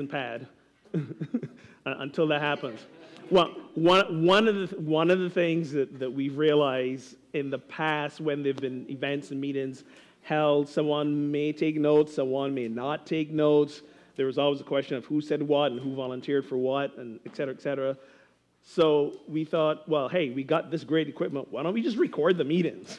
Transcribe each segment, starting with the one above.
and pad until that happens. Well, one of the things that we've realized in the past when there've been events and meetings held, someone may take notes, someone may not take notes. There was always a question of who said what and who volunteered for what, and et cetera, et cetera. So we thought, well, hey, we got this great equipment. Why don't we just record the meetings,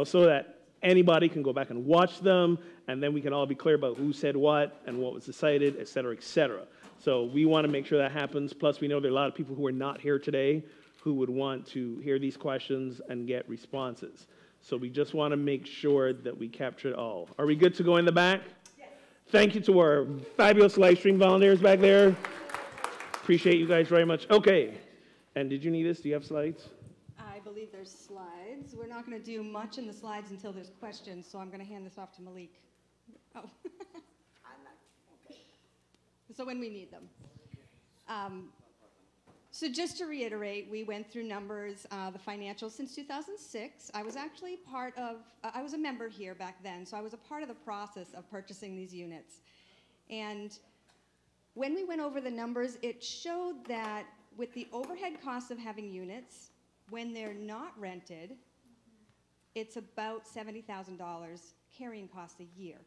so that anybody can go back and watch them, and then we can all be clear about who said what and what was decided, et cetera, et cetera. So we want to make sure that happens. Plus, we know there are a lot of people who are not here today who would want to hear these questions and get responses. So we just want to make sure that we capture it all. Are we good to go in the back? Yes. Thank you to our fabulous live stream volunteers back there. Appreciate you guys very much. Okay. And did you need this? Do you have slides? I believe there's slides. We're not going to do much in the slides until there's questions, so I'm going to hand this off to Malik. Oh. Okay. So when we need them. So just to reiterate, we went through numbers, the financials since 2006. I was actually I was a member here back then, so I was a part of the process of purchasing these units. And when we went over the numbers, it showed that with the overhead costs of having units, when they're not rented, it's about $70,000 carrying costs a year,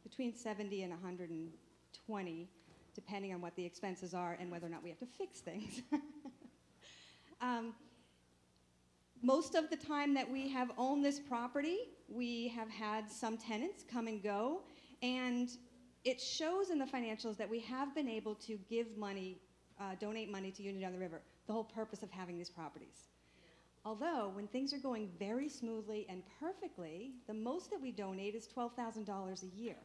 between $70 and $120, depending on what the expenses are and whether or not we have to fix things. Most of the time that we have owned this property, we have had some tenants come and go, and it shows in the financials that we have been able to give money, donate money to Unity on the River, the whole purpose of having these properties. Although, when things are going very smoothly and perfectly, the most that we donate is $12,000 a year.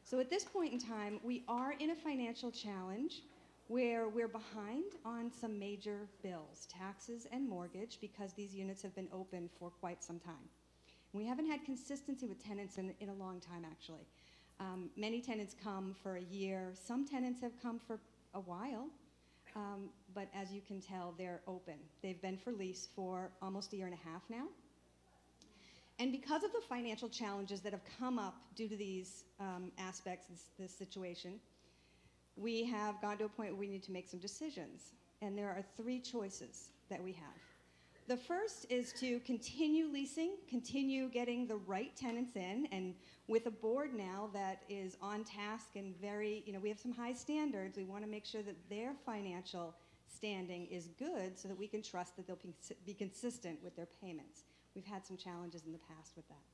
So at this point in time, we are in a financial challenge where we're behind on some major bills, taxes and mortgage, because these units have been open for quite some time. We haven't had consistency with tenants in a long time, actually. Many tenants come for a year. Some tenants have come for a while, but as you can tell, they're open. They've been for lease for almost a year and a half now. And because of the financial challenges that have come up due to these aspects, this situation, we have gone to a point where we need to make some decisions. And there are three choices that we have. The first is to continue leasing, continue getting the right tenants in, and with a board now that is on task and very, we have some high standards, we want to make sure that their financial standing is good so that we can trust that they'll be consistent with their payments. We've had some challenges in the past with that,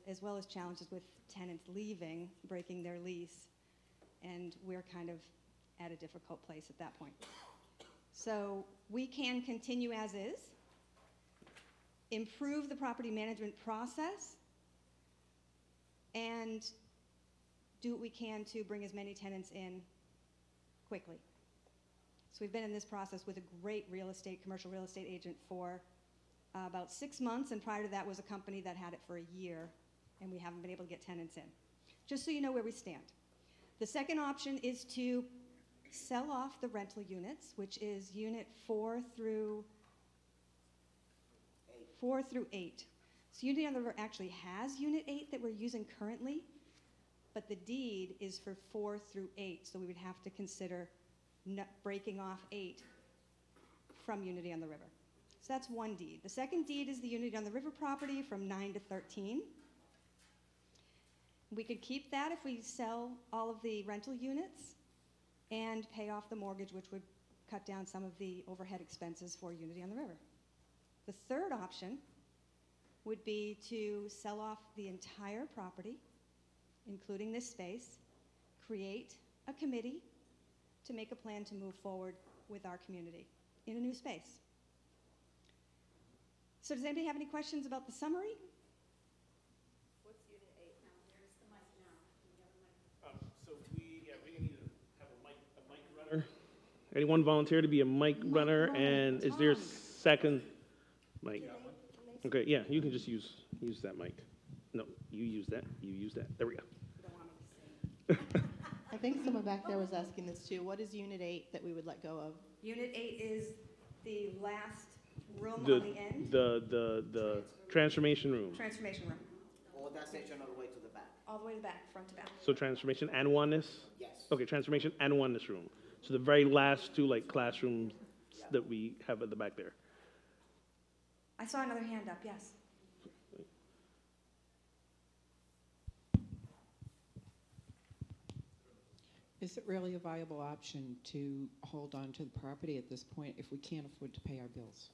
as well as challenges with tenants leaving, breaking their lease, and we're kind of at a difficult place at that point. So we can continue as is, improve the property management process, and do what we can to bring as many tenants in quickly. So we've been in this process with a great commercial real estate agent for about 6 months, and prior to that was a company that had it for a year, and we haven't been able to get tenants in. Just so you know where we stand. The second option is to sell off the rental units, which is unit 4 through 8. So Unity on the River actually has unit 8 that we're using currently, but the deed is for 4 through 8, so we would have to consider breaking off 8 from Unity on the River. So that's one deed. The second deed is the Unity on the River property from 9 to 13. We could keep that if we sell all of the rental units and pay off the mortgage, which would cut down some of the overhead expenses for Unity on the River. The third option would be to sell off the entire property, including this space, create a committee to make a plan to move forward with our community in a new space. So does anybody have any questions about the summary? What's unit 8 now? Where's the mic now? So we need to have a mic runner. Anyone volunteer to be a mic runner? And is there a second mic? Okay, yeah, you can just use that mic. No, you use that. You use that. There we go. I think someone back there was asking this too. What is Unit 8 that we would let go of? Unit 8 is the last room on the end. The transformation room. Transformation room. Or that section all the way to the back. All the way to the back, front to back. So transformation and oneness? Yes. Okay, transformation and oneness room. So the very last two like classrooms that we have at the back there. I saw another hand up, yes. Is it really a viable option to hold on to the property at this point if we can't afford to pay our bills?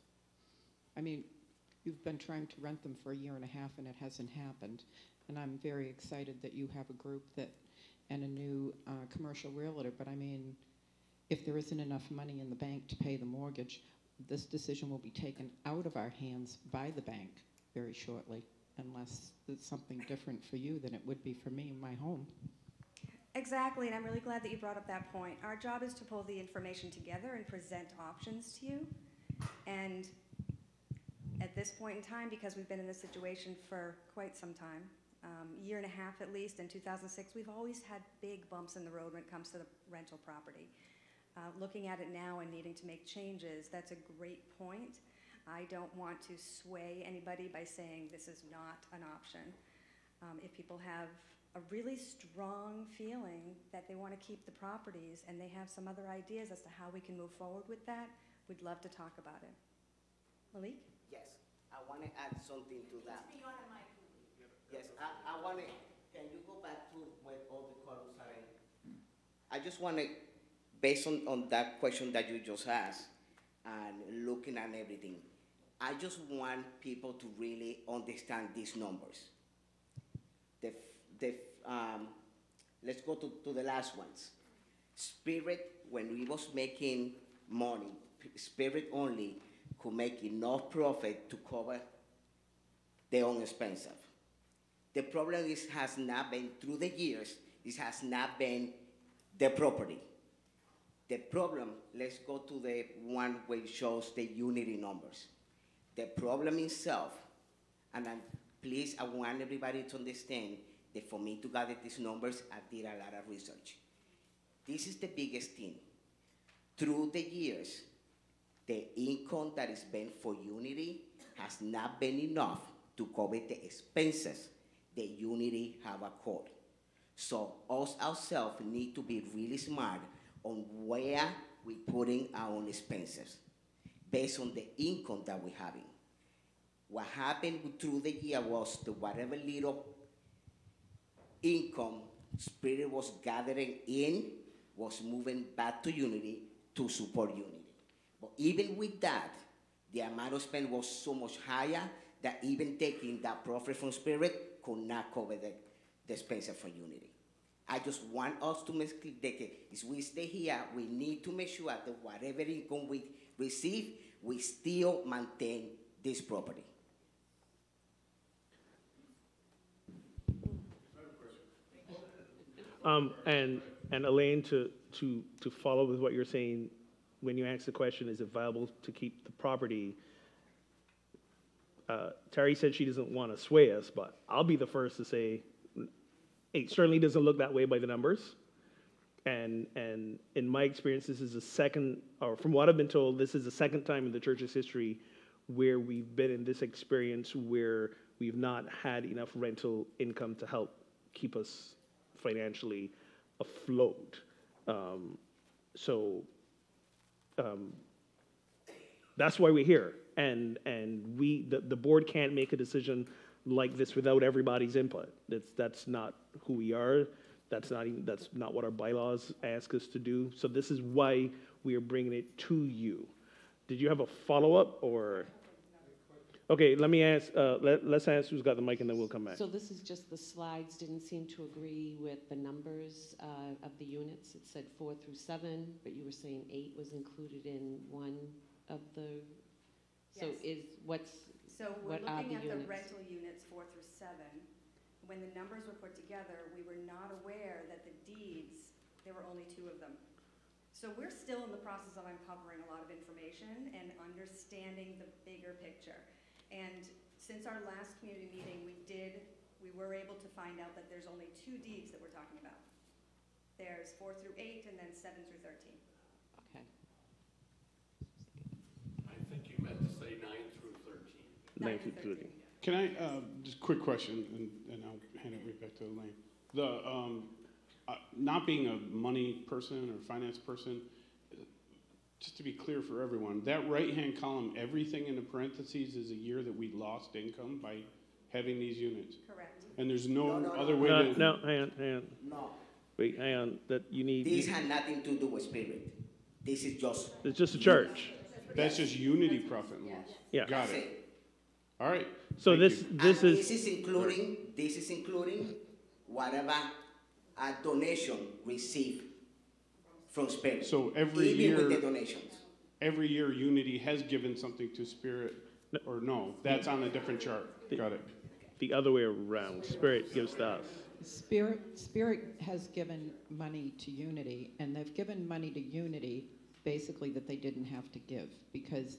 I mean, you've been trying to rent them for a year and a half and it hasn't happened. And I'm very excited that you have a group that, and a new commercial realtor, but I mean, if there isn't enough money in the bank to pay the mortgage, this decision will be taken out of our hands by the bank very shortly, unless it's something different for you than it would be for me in my home. Exactly, and I'm really glad that you brought up that point. Our job is to pull the information together and present options to you. And at this point in time, because we've been in this situation for quite some time, year and a half at least, in 2006, we've always had big bumps in the road when it comes to the rental property. Looking at it now and needing to make changes, that's a great point. I don't want to sway anybody by saying this is not an option. If people have a really strong feeling that they want to keep the properties and they have some other ideas as to how we can move forward with that, we'd love to talk about it. Malik? Yes, I want to add something to that. Be on a mic. Yes, I want to, can you go back to where all the colors are in? I just want to, based on that question that you just asked, and looking at everything, I just want people to really understand these numbers. Let's go to the last ones. Spirit, when we was making money, Spirit only could make enough profit to cover their own expenses. The problem is has not been, through the years, it has not been the property. The problem, let's go to the one where it shows the unity numbers. The problem itself, and please, I want everybody to understand that for me to gather these numbers, I did a lot of research. This is the biggest thing. Through the years, the income that is spent for Unity has not been enough to cover the expenses that Unity have accrued. So us ourselves need to be really smart on where we putting our own expenses based on the income that we're having. What happened through the year was the whatever little income Spirit was gathering in was moving back to Unity to support Unity. But even with that, the amount of spend was so much higher that even taking that profit from Spirit could not cover the expenses for Unity. I just want us to make clear that if we stay here, we need to make sure that whatever income we receive, we still maintain this property. And Elaine, to follow with what you're saying, when you ask the question, is it viable to keep the property? Terry said she doesn't want to sway us, but I'll be the first to say it certainly doesn't look that way by the numbers. And in my experience, this is the second, or from what I've been told, this is the second time in the church's history where we've been in this experience where we've not had enough rental income to help keep us financially afloat. That's why we're here. And the board can't make a decision like this without everybody's input. That's not who we are. That's not what our bylaws ask us to do. So this is why we are bringing it to you. Did you have a follow-up or? Okay, let me ask, let's ask who's got the mic and then we'll come back. So this is just the slides didn't seem to agree with the numbers of the units. It said 4 through 7, but you were saying 8 was included in one of the, so Yes. So we're what are looking the at the units? rental units 4 through 7. When the numbers were put together, we were not aware that the deeds, there were only 2 of them. So we're still in the process of uncovering a lot of information and understanding the bigger picture. And since our last community meeting, we were able to find out that there's only 2 deeds that we're talking about. There's 4 through 8 and then 7 through 13. Okay. I think you meant to say 9 through 13. 9 through 13. Can I, just quick question, and I'll hand it right back to Elaine. not being a money person or finance person, just to be clear for everyone, that right-hand column, everything in the parentheses is a year that we lost income by having these units. Correct. And there's no No, other way to... No, hang on. No, Wait, hang on. That you need. this had nothing to do with Spirit. This is just. It's just a church. That's just unity profit and loss. Yeah. Got That's it. it. All right. So Thank this you. this And is this is including whatever a donation received from Spirit. So every even year- with the donations. Every year Unity has given something to Spirit, or no? That's on a different chart. Got it. the other way around. Spirit gives to us. Spirit has given money to Unity, and they've given money to Unity basically that they didn't have to give, because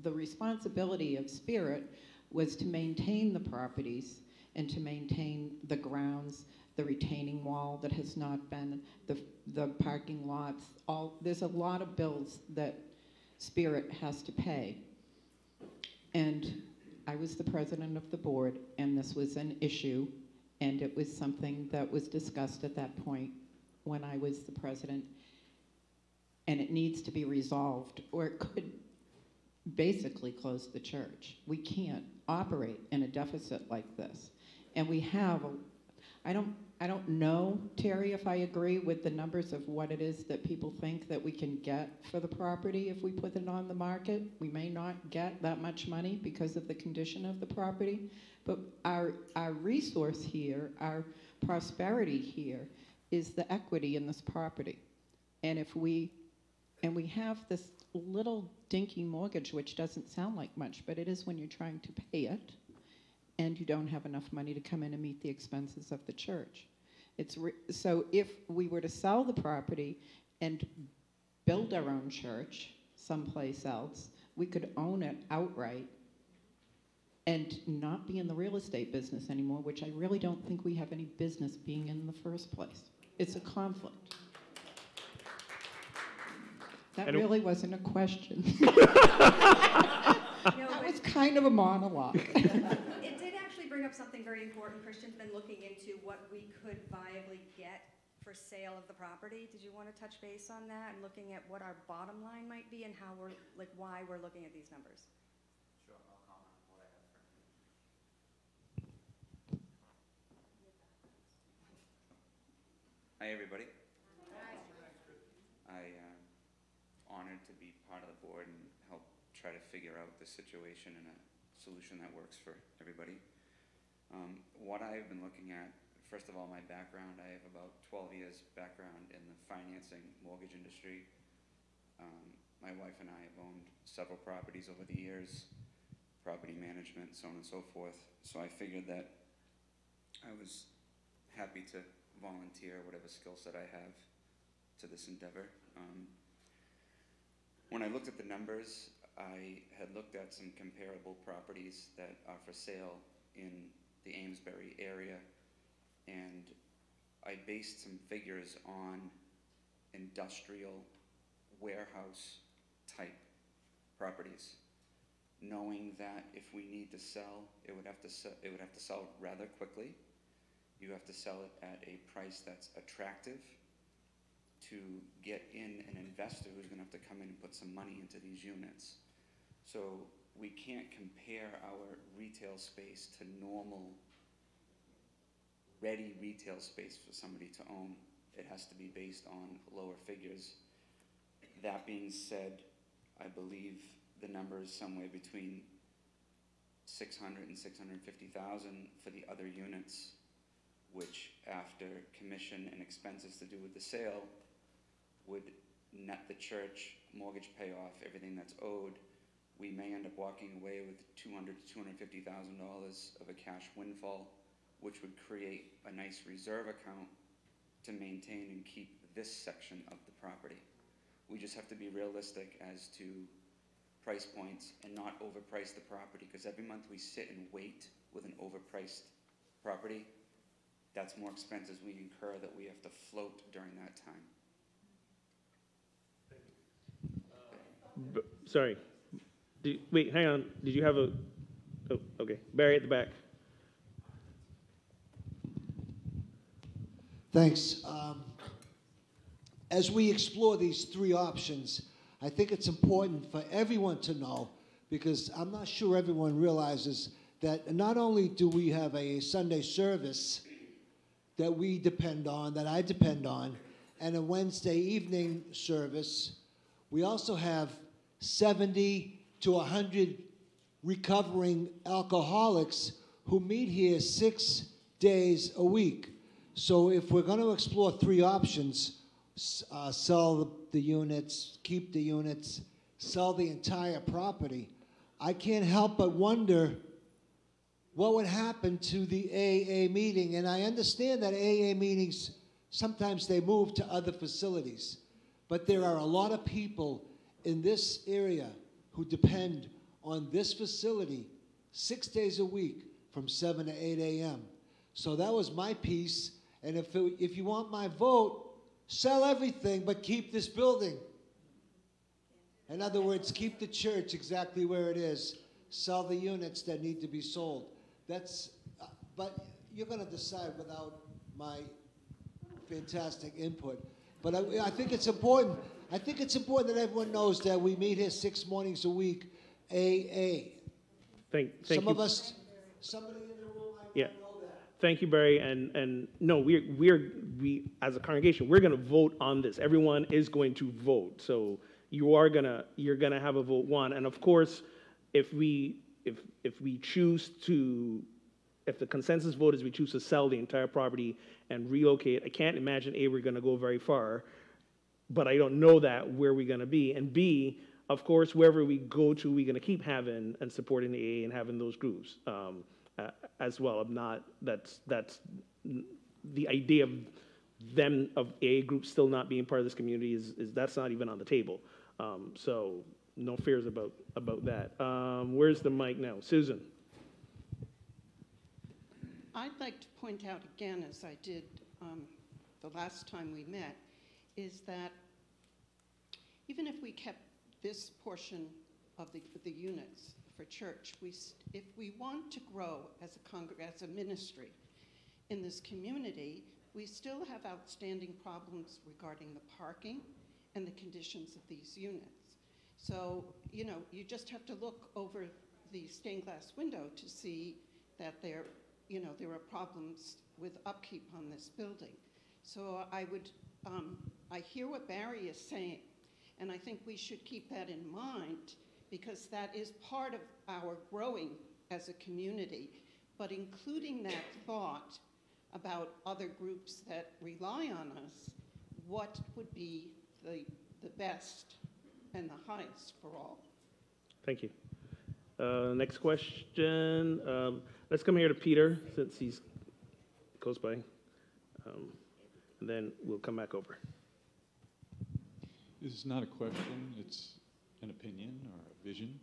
the responsibility of Spirit was to maintain the properties and to maintain the grounds, the retaining wall that has not been, the parking lots, there's a lot of bills that Spirit has to pay. And I was the president of the board, and this was an issue, and it was something that was discussed at that point when I was the president, and it needs to be resolved, or it could basically close the church. We can't operate in a deficit like this. And we have, I don't know, Terry, if I agree with the numbers of what it is that people think that we can get for the property if we put it on the market. We may not get that much money because of the condition of the property, but our resource here, our prosperity here, is the equity in this property. And we have this little dinky mortgage, which doesn't sound like much, but it is when you're trying to pay it, and you don't have enough money to come in and meet the expenses of the church. So if we were to sell the property and build our own church someplace else, we could own it outright and not be in the real estate business anymore, which I really don't think we have any business being in the first place. It's a conflict. That really wasn't a question. That was kind of a monologue. It did actually bring up something very important. Christian's been looking into what we could viably get for sale of the property. Did you want to touch base on that and looking at what our bottom line might be and how we're, like, why we're looking at these numbers? Sure, I'll comment on what I have for you. Hi, everybody. Honored to be part of the board and help try to figure out the situation and a solution that works for everybody. What I've been looking at, first of all, my background, I have about 12 years background in the financing mortgage industry. My wife and I have owned several properties over the years, property management, so on and so forth. So I figured that I was happy to volunteer whatever skill set I have to this endeavor. When I looked at the numbers, I had looked at some comparable properties that are for sale in the Amesbury area, and I based some figures on industrial warehouse type properties, knowing that if we need to sell, it would have to sell rather quickly. You have to sell it at a price that's attractive to get in an investor who's going to have to come in and put some money into these units. So we can't compare our retail space to normal, ready retail space for somebody to own. It has to be based on lower figures. That being said, I believe the number is somewhere between 600 and 650,000 for the other units, which after commission and expenses to do with the sale would net the church mortgage payoff, everything that's owed. We may end up walking away with $200,000 to $250,000 of a cash windfall, which would create a nice reserve account to maintain and keep this section of the property. We just have to be realistic as to price points and not overprice the property, because every month we sit and wait with an overpriced property, that's more expenses we incur that we have to float during that time. Sorry. Wait, hang on. Did you have a... Oh, okay. Barry at the back. Thanks. As we explore these three options, I think it's important for everyone to know, because I'm not sure everyone realizes that not only do we have a Sunday service that we depend on, that I depend on, and a Wednesday evening service, we also have 70 to 100 recovering alcoholics who meet here 6 days a week. So if we're going to explore three options, sell the units, keep the units, sell the entire property, I can't help but wonder what would happen to the AA meeting. And I understand that AA meetings, sometimes they move to other facilities. But there are a lot of people in this area who depend on this facility 6 days a week from 7 to 8 a.m. So that was my piece. And if you want my vote, sell everything but keep this building. In other words, keep the church exactly where it is. Sell the units that need to be sold. But you're going to decide without my fantastic input. But I think it's important. I think it's important that everyone knows that we meet here 6 mornings a week, AA. Thank Some you. of us, somebody in the room might Yeah. not know that. Thank you, Barry. And no, we as a congregation, we're going to vote on this. Everyone is going to vote. So you're gonna have a vote one. And of course, if we choose to, if the consensus vote is we choose to sell the entire property and relocate, I can't imagine A, we're going to go very far, but I don't know that where we're going to be. And B, of course, wherever we go to, we're going to keep having and supporting the AA and having those groups as well. That's the idea of them, of AA groups still not being part of this community is that's not even on the table. So no fears about that. Where's the mic now? Susan. I'd like to point out again, as I did the last time we met, is that even if we kept this portion of the units for church, if we want to grow as a ministry in this community, we still have outstanding problems regarding the parking and the conditions of these units. So, you just have to look over the stained glass window to see that there are problems with upkeep on this building. So I hear what Barry is saying, and I think we should keep that in mind, because that is part of our growing as a community. But including that thought about other groups that rely on us, what would be the best and the highest for all? Thank you. Next question. Let's come here to Peter, since he's close by. And then we'll come back over. This is not a question, it's an opinion or a vision.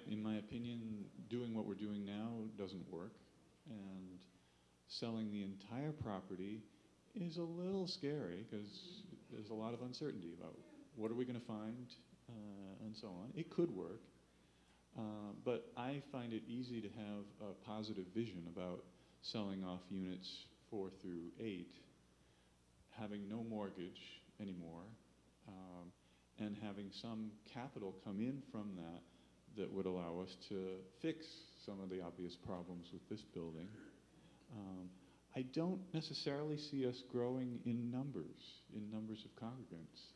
In my opinion, doing what we're doing now doesn't work, and selling the entire property is a little scary because there's a lot of uncertainty about what are we going to find and so on. It could work, but I find it easy to have a positive vision about selling off units 4 through 8, having no mortgage anymore, and having some capital come in from that would allow us to fix some of the obvious problems with this building. I don't necessarily see us growing in numbers of congregants.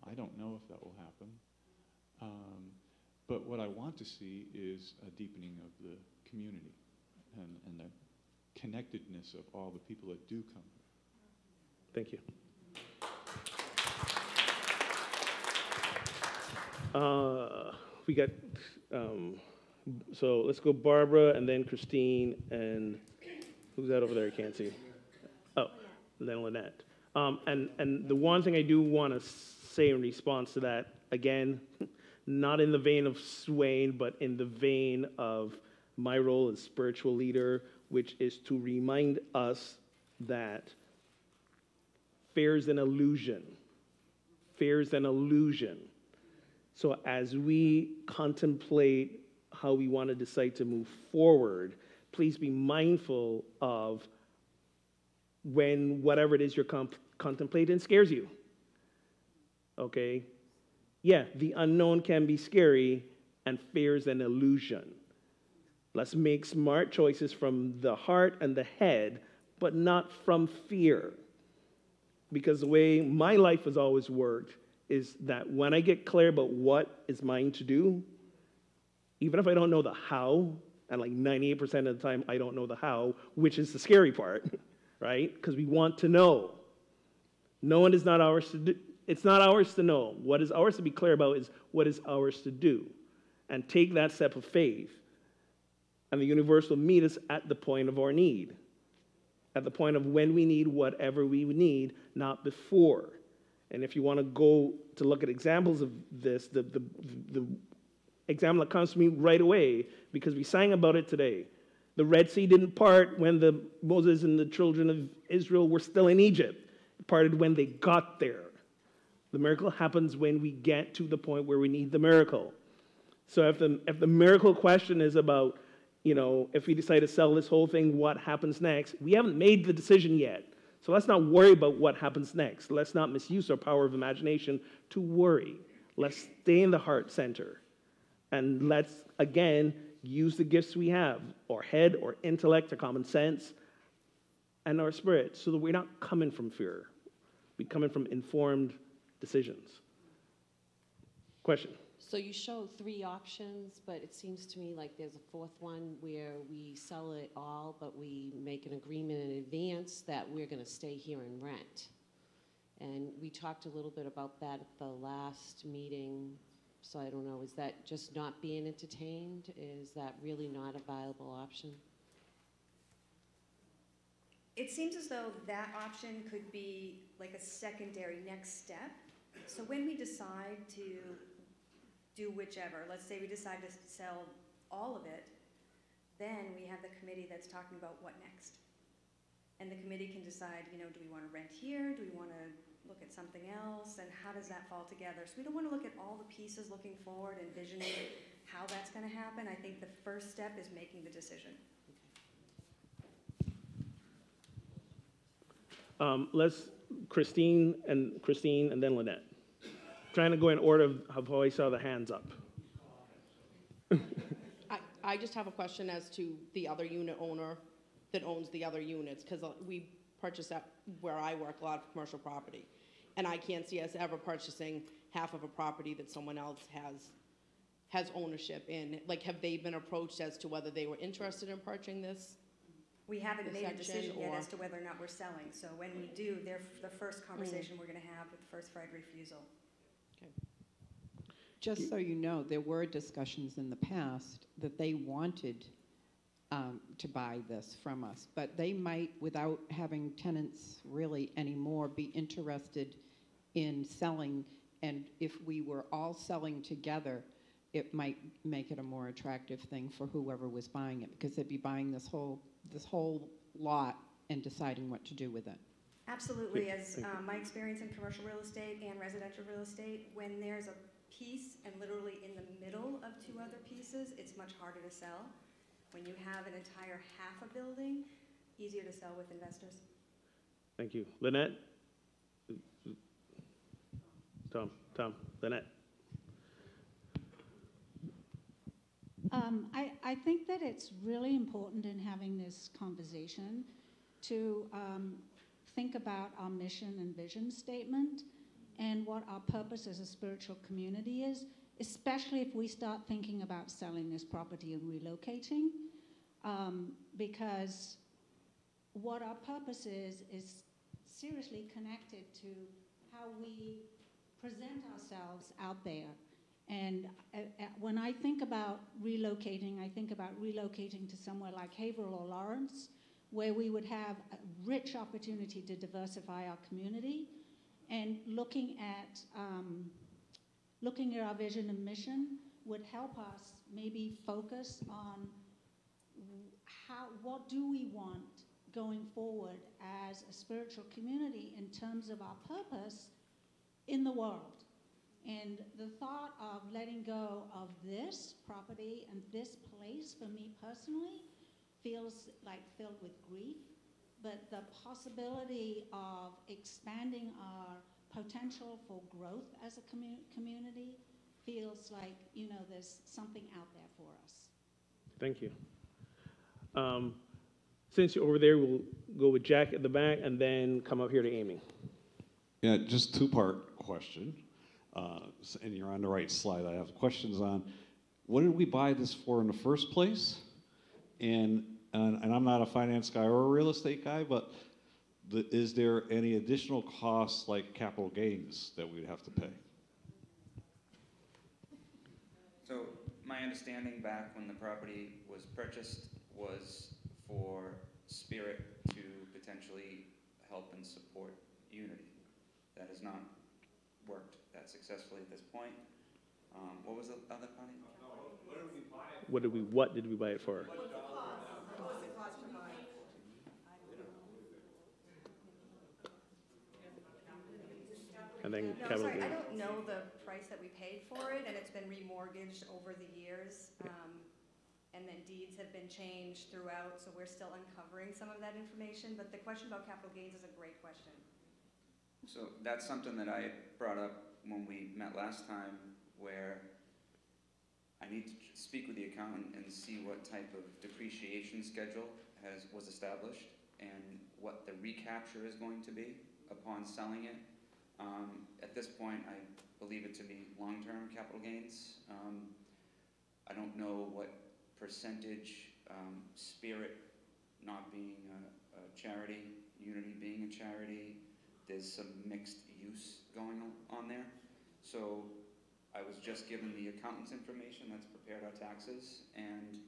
I don't know if that will happen. But what I want to see is a deepening of the community and the connectedness of all the people that do come. Thank you. We got, so let's go Barbara and then Christine and who's that over there? I can't see. Oh, and then Lynette. And the one thing I do want to say in response to that, again, not in the vein of Swain, but in the vein of my role as spiritual leader, which is to remind us that fear is an illusion. Fear is an illusion. So as we contemplate how we want to decide to move forward, please be mindful of when whatever it is you're contemplating scares you. Okay? Yeah, the unknown can be scary, and fear is an illusion. Let's make smart choices from the heart and the head, but not from fear. Because the way my life has always worked is that when I get clear about what is mine to do, even if I don't know the how, and like 98% of the time I don't know the how, which is the scary part, right? Because we want to know. Knowing is not ours to do. It's not ours to know. What is ours to be clear about is what is ours to do. And take that step of faith. And the universe will meet us at the point of our need. At the point of when we need whatever we need, not before. And if you want to go to look at examples of this, the example that comes to me right away, because we sang about it today. The Red Sea didn't part when Moses and the children of Israel were still in Egypt. It parted when they got there. The miracle happens when we get to the point where we need the miracle. So if the miracle question is about, if we decide to sell this whole thing, what happens next? We haven't made the decision yet. So let's not worry about what happens next. Let's not misuse our power of imagination to worry. Let's stay in the heart center. And let's, again, use the gifts we have, our head, our intellect, our common sense, and our spirit, so that we're not coming from fear. We're coming from informed decisions. Question? So you show 3 options, but it seems to me like there's a 4th one where we sell it all, but we make an agreement in advance that we're going to stay here and rent. And we talked a little bit about that at the last meeting. So I don't know, is that just not being entertained? Is that really not a viable option? It seems as though that option could be like a secondary next step. So when we decide to do whichever, let's say we decide to sell all of it, then we have the committee that's talking about what next. And the committee can decide, do we want to rent here? Do we want to look at something else? And how does that fall together? So we don't want to look at all the pieces looking forward, envisioning how that's going to happen. I think the first step is making the decision. Let's Christine, and then Lynette. Trying to go in order of how I saw the hands up. I just have a question as to the other unit owner that owns the other units, because we purchase that where I work a lot of commercial property, and I can't see us ever purchasing half of a property that someone else has ownership in. Like, have they been approached as to whether they were interested in purchasing this? We haven't made a decision yet as to whether or not we're selling. So when we do, they're the first conversation we're going to have with first right of refusal. Okay. Just so you know, there were discussions in the past that they wanted to buy this from us, but they might, without having tenants really anymore, be interested in selling. And if we were all selling together, it might make it a more attractive thing for whoever was buying it, because they'd be buying this whole lot and deciding what to do with it. Absolutely. As my experience in commercial real estate and residential real estate, when there's a piece and literally in the middle of 2 other pieces, it's much harder to sell. When you have an entire half a building, easier to sell with investors. Thank you. Lynette? Tom, Lynette. I think that it's really important in having this conversation to think about our mission and vision statement and what our purpose as a spiritual community is, especially if we start thinking about selling this property and relocating, because what our purpose is seriously connected to how we present ourselves out there. And when I think about relocating, I think about relocating to somewhere like Haverhill or Lawrence, where we would have a rich opportunity to diversify our community, and looking at our vision and mission would help us maybe focus on what do we want going forward as a spiritual community in terms of our purpose in the world. And the thought of letting go of this property and this place for me personally feels like filled with grief, but the possibility of expanding our potential for growth as a community feels like, you know, there's something out there for us. Thank you. Since you're over there, we'll go with Jack at the back and then come up here to Amy. Yeah, just two-part question. And you're on the right slide. I have questions on what did we buy this for in the first place? And I'm not a finance guy or a real estate guy, but is there any additional costs like capital gains that we'd have to pay? So my understanding back when the property was purchased was for Spirit to potentially help and support Unity. That has not worked that successfully at this point. What was the other part? What did we buy it for? And then No, capital sorry, I gains. don't know the price that we paid for it, and it's been remortgaged over the years. And then deeds have been changed throughout, so we're still uncovering some of that information. But the question about capital gains is a great question. So that's something that I brought up when we met last time, where I need to speak with the accountant and see what type of depreciation schedule was established and what the recapture is going to be upon selling it. At this point, I believe it to be long-term capital gains. I don't know what percentage Spirit not being a charity, Unity being a charity, there's some mixed use going on there. So I was just given the accountant's information that's prepared our taxes, and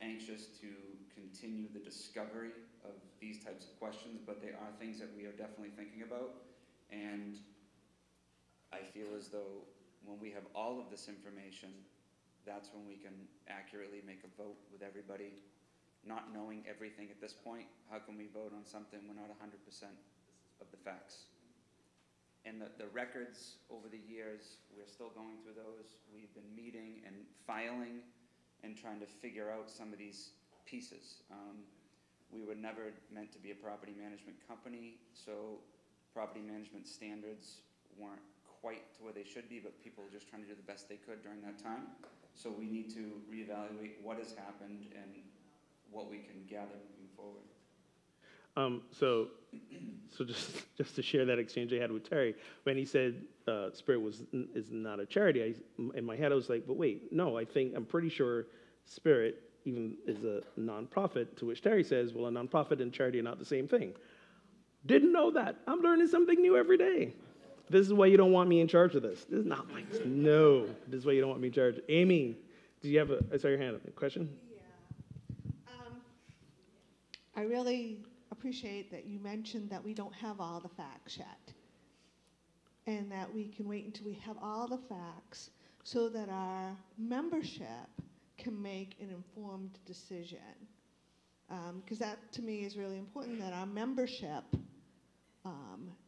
anxious to continue the discovery of these types of questions, but they are things that we are definitely thinking about. And I feel as though when we have all of this information, that's when we can accurately make a vote with everybody. Not knowing everything at this point, how can we vote on something we're not 100% of the facts? And the records over the years, we're still going through those. We've been meeting and filing and trying to figure out some of these pieces. We were never meant to be a property management company, so property management standards weren't quite to where they should be, but people were just trying to do the best they could during that time. So we need to reevaluate what has happened and what we can gather moving forward. So just to share that exchange I had with Terry, when he said Spirit is not a charity, in my head I was like, but wait, no, I'm pretty sure Spirit even is a nonprofit, to which Terry says, well, a nonprofit and charity are not the same thing. Didn't know that. I'm learning something new every day. This is why you don't want me in charge of this. This is not like, no, this is why you don't want me in charge. Amy, do you have I saw your hand up, a question? Yeah. I really appreciate that you mentioned that we don't have all the facts yet, and that we can wait until we have all the facts so that our membership can make an informed decision. Because that, to me, is really important, that our membership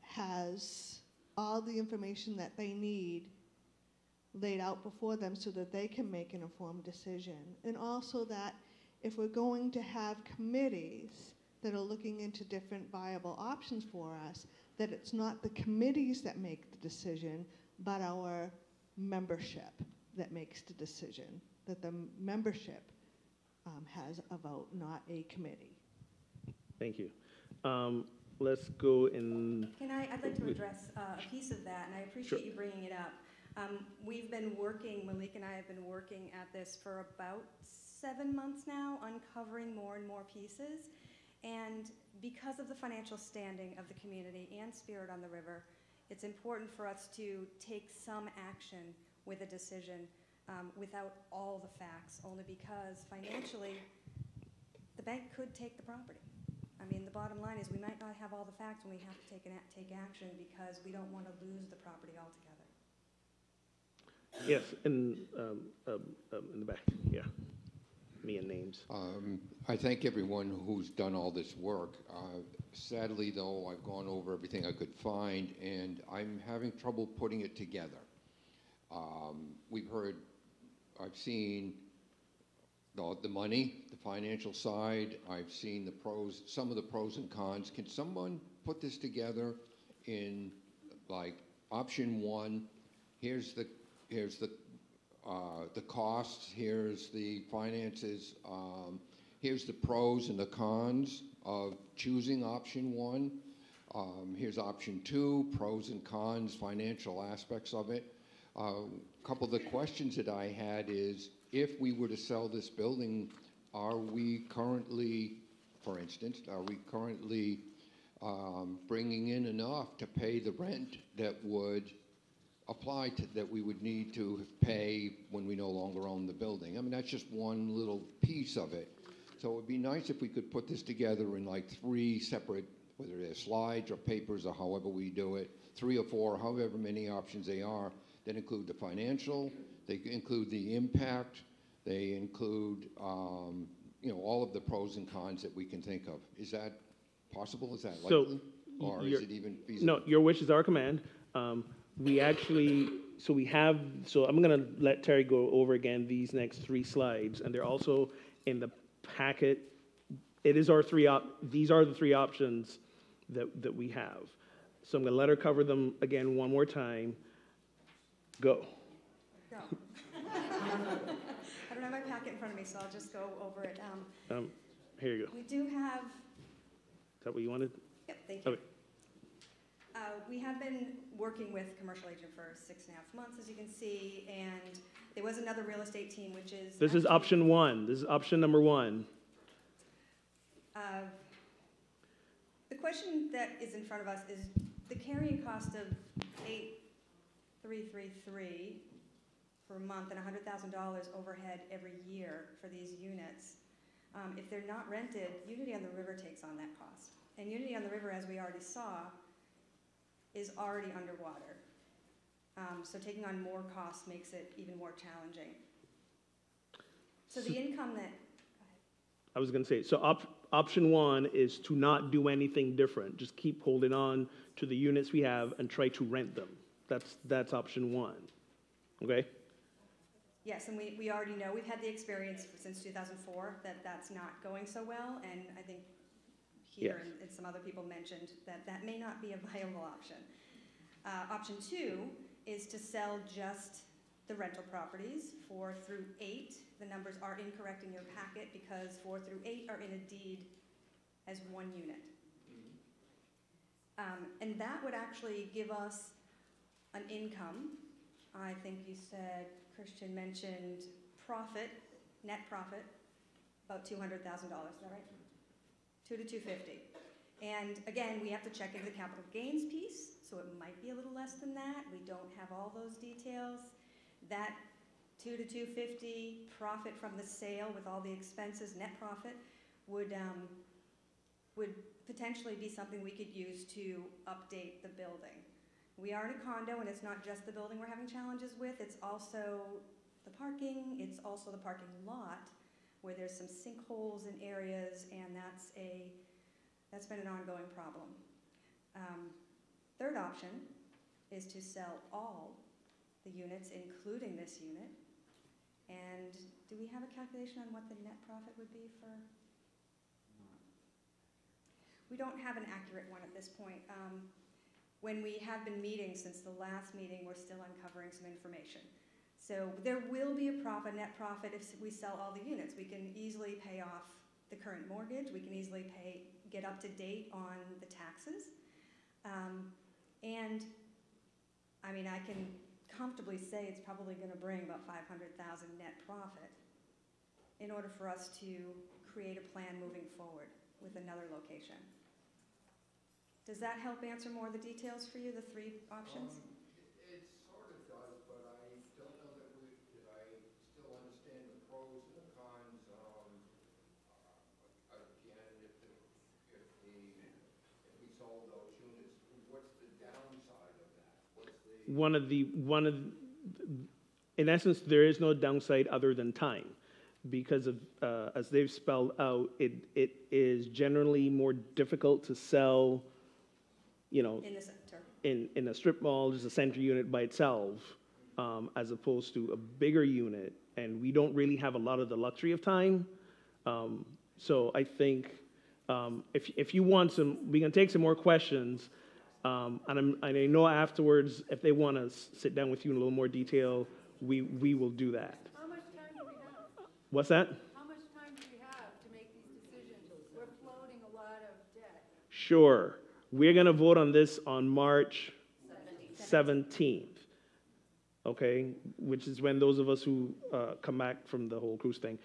has all the information that they need laid out before them so that they can make an informed decision. And also that if we're going to have committees that are looking into different viable options for us, that it's not the committees that make the decision, but our membership that makes the decision, that the membership has a vote, not a committee. Thank you. Let's go in. I'd like to address a piece of that, and I appreciate you bringing it up. We've been working, Malik and I have been working at this for about 7 months now, uncovering more and more pieces. And because of the financial standing of the community and Spirit on the River, it's important for us to take some action with a decision without all the facts, only because financially, the bank could take the property. I mean, the bottom line is we might not have all the facts and we have to take action because we don't want to lose the property altogether. Yes, in the back, yeah. Me and names. I thank everyone who's done all this work. Sadly, though, I've gone over everything I could find, and I'm having trouble putting it together. I've seen the money, the financial side. I've seen the pros, some of the pros and cons. Can someone put this together in like option one? Here's the costs. Here's the finances. Here's the pros and the cons of choosing option one. Here's option two, pros and cons, financial aspects of it. A couple of the questions that I had is, if we were to sell this building, are we currently, for instance, bringing in enough to pay the rent that would apply to, that we would need to pay when we no longer own the building? I mean, that's just one little piece of it. So it would be nice if we could put this together in like 3 separate, whether they're slides or papers or however we do it, 3 or 4, however many options they are, that include the financial, they include the impact, they include, you know, all of the pros and cons that we can think of. Is that possible? Is that likely? Or is it even feasible? No, your wish is our command. We actually, so I'm going to let Terry go over again these next 3 slides, and they're also in the packet. It is these are the 3 options that we have. So I'm going to let her cover them again one more time. Go. Go. I don't have my packet in front of me, so I'll just go over it. Here you go. We do have. Is that what you wanted? Yep, thank you. Okay. We have been working with commercial agent for 6.5 months, as you can see, and there was another real estate team, which is. This is option 1. This is option number 1. The question that is in front of us is the carrying cost of $8,333 per month and $100,000 overhead every year for these units. If they're not rented, Unity on the River takes on that cost. And Unity on the River, as we already saw, is already underwater. So taking on more costs makes it even more challenging. So the income that, I was going to say, so option 1 is to not do anything different. Just keep holding on to the units we have and try to rent them. That's option 1. Okay? yes, and we already know, we've had the experience since 2004 that that's not going so well, and I think here Yes. and some other people mentioned that that may not be a viable option. Option 2 is to sell just the rental properties, 4 through 8. The numbers are incorrect in your packet because 4 through 8 are in a deed as one unit. And that would actually give us an income. I think you said, Christian mentioned profit, net profit, about $200,000, is that right? 2 to 250. And again, we have to check into the capital gains piece, so it might be a little less than that. We don't have all those details. That 2 to 250 profit from the sale with all the expenses, net profit, would potentially be something we could use to update the building. We are in a condo, and it's not just the building we're having challenges with, it's also the parking, it's also the parking lot, where there's some sinkholes in areas, and that's been an ongoing problem. Third option is to sell all the units, including this unit. And do we have a calculation on what the net profit would be for? We don't have an accurate one at this point. When we have been meeting since the last meeting, we're still uncovering some information. So there will be a profit, net profit, if we sell all the units. We can easily pay off the current mortgage. We can easily get up to date on the taxes. And I mean, I can comfortably say it's probably going to bring about $500,000 net profit in order for us to create a plan moving forward with another location. Does that help answer more of the details for you, the 3 options? It sort of does, but I don't know that I still understand the pros and the cons. Again, if we sold those units, what's the downside of that? In essence, there is no downside other than time, because of, as they've spelled out, it is generally more difficult to sell, you know, In the center. in a strip mall, just a center unit by itself, as opposed to a bigger unit and we don't really have a lot of the luxury of time. So I think if you want some, we can take some more questions, and I know afterwards, if they want to sit down with you in a little more detail, we will do that. How much time do we have? What's that? How much time do we have to make these decisions? We're floating a lot of debt. Sure. We're going to vote on this on March 17th, okay, which is when those of us who come back from the whole cruise thing,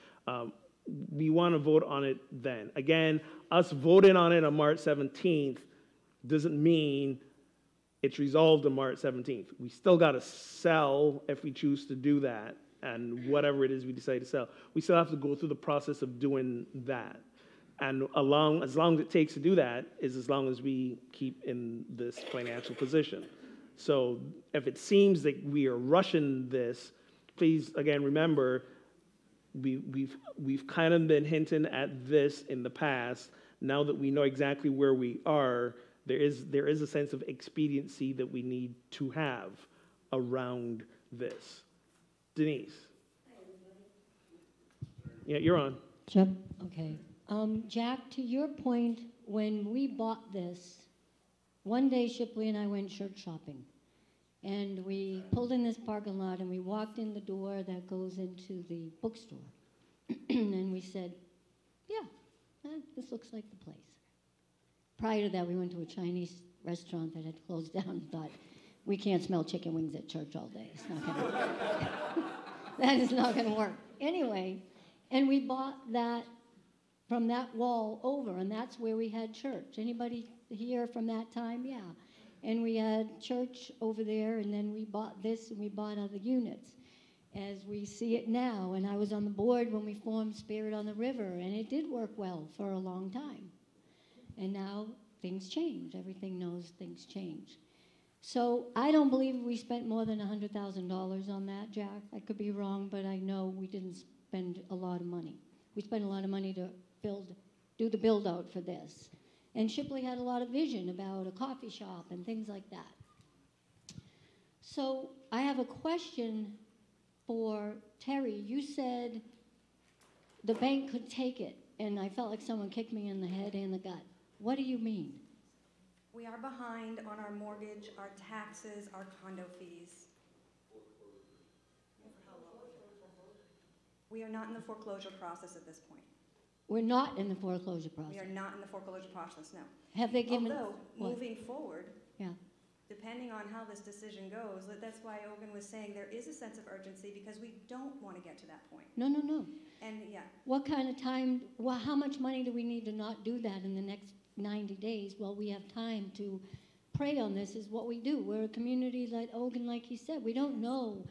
we want to vote on it then. Again, us voting on it on March 17th doesn't mean it's resolved on March 17th. We still got to sell if we choose to do that, and whatever it is we decide to sell. We still have to go through the process of doing that. And as long as it takes to do that is as long as we keep in this financial position. So if it seems that we are rushing this, please, again, remember, we've kind of been hinting at this in the past. Now that we know exactly where we are, there is a sense of expediency that we need to have around this. Denise. Yeah, you're on. Okay. Jack, to your point, when we bought this, one day Shipley and I went church shopping. And we pulled in this parking lot and we walked in the door that goes into the bookstore. And we said, yeah, this looks like the place. Prior to that, we went to a Chinese restaurant that had closed down and thought, we can't smell chicken wings at church all day. It's not going to work. That is not going to work. Anyway, and we bought that from that wall over, and that's where we had church. Anybody here from that time? Yeah. And we had church over there, and then we bought this, and we bought other units. As we see it now, and I was on the board when we formed Spirit on the River, and it did work well for a long time. And now things change. Everything knows things change. So I don't believe we spent more than $100,000 on that, Jack. I could be wrong, but I know we didn't spend a lot of money. We spent a lot of money to do the build out for this. And Shipley had a lot of vision about a coffee shop and things like that. So I have a question for Terry. You said the bank could take it, and I felt like someone kicked me in the head and the gut. What do you mean? We are behind on our mortgage, our taxes, our condo fees. We are not in the foreclosure process at this point. We're not in the foreclosure process. We are not in the foreclosure process, no. Have they given... Although, what? moving forward, yeah, depending on how this decision goes, that's why Ogun was saying there is a sense of urgency because we don't want to get to that point. No. And yeah. What kind of time, well, how much money do we need to not do that in the next 90 days? Well, we have time to pray on this is what we do. We're a community like Ogun, like he said. We don't know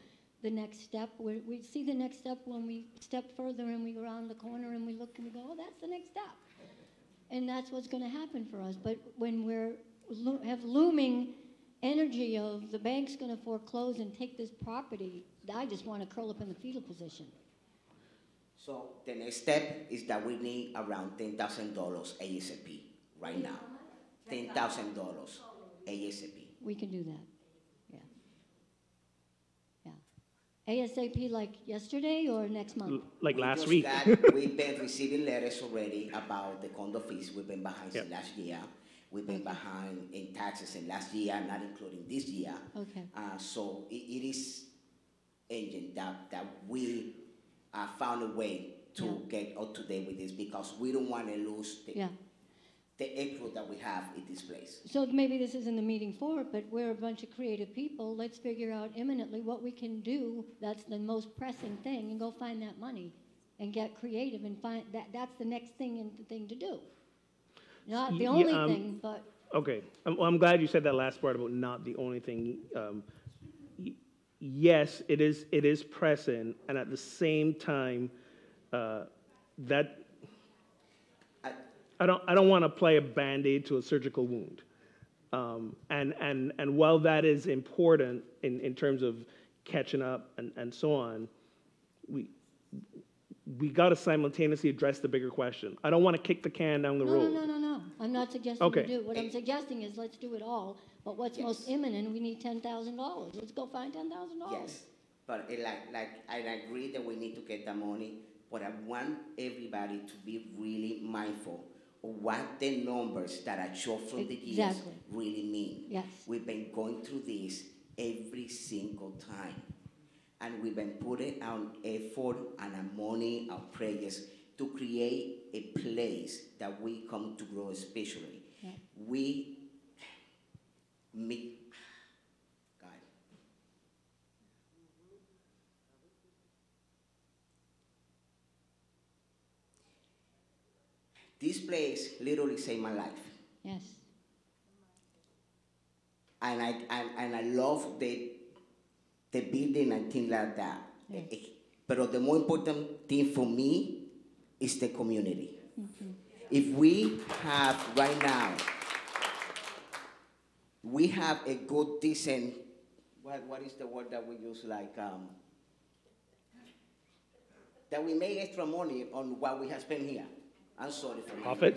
the next step. We see the next step when we step further and we go around the corner and we look and we go, oh, that's the next step. And that's what's going to happen for us. But when we have looming energy of the bank's going to foreclose and take this property, I just want to curl up in the fetal position. So the next step is that we need around $10,000 ASAP right now. $10,000 ASAP. We can do that. ASAP like yesterday or next month? Like last week. We've been receiving letters already about the condo fees. We've been behind since last year. We've been behind in taxes in last year, not including this year. Okay. So it is urgent that we found a way to get up to date with this because we don't want to lose the April that we have in this place. So maybe this isn't the meeting for it, but we're a bunch of creative people. Let's figure out imminently what we can do. That's the most pressing thing, and go find that money and get creative and find that. That's the next thing to do. Not the only thing, but. Okay, well, I'm glad you said that last part about not the only thing. Yes, it is pressing, and at the same time, that. I don't want to play a Band-Aid to a surgical wound. And while that is important in terms of catching up and so on, we got to simultaneously address the bigger question. I don't want to kick the can down the road. No. I'm not suggesting we do. What I'm suggesting is let's do it all. But what's most imminent, we need $10,000. Let's go find $10,000. Yes. But I agree that we need to get the money, but I want everybody to be really mindful of what the numbers that I show from the years really mean. Yes. We've been going through this every single time. And we've been putting our effort and our money, our prayers, to create a place that we come to grow especially. Yeah. We meet, God. This place literally saved my life. Yes. And I love the building and things like that. Yes. But the more important thing for me is the community. Mm-hmm. If we have right now, we have a good, decent, what is the word that we use, like, that we make extra money on what we have spent here. I'm sorry for Profit?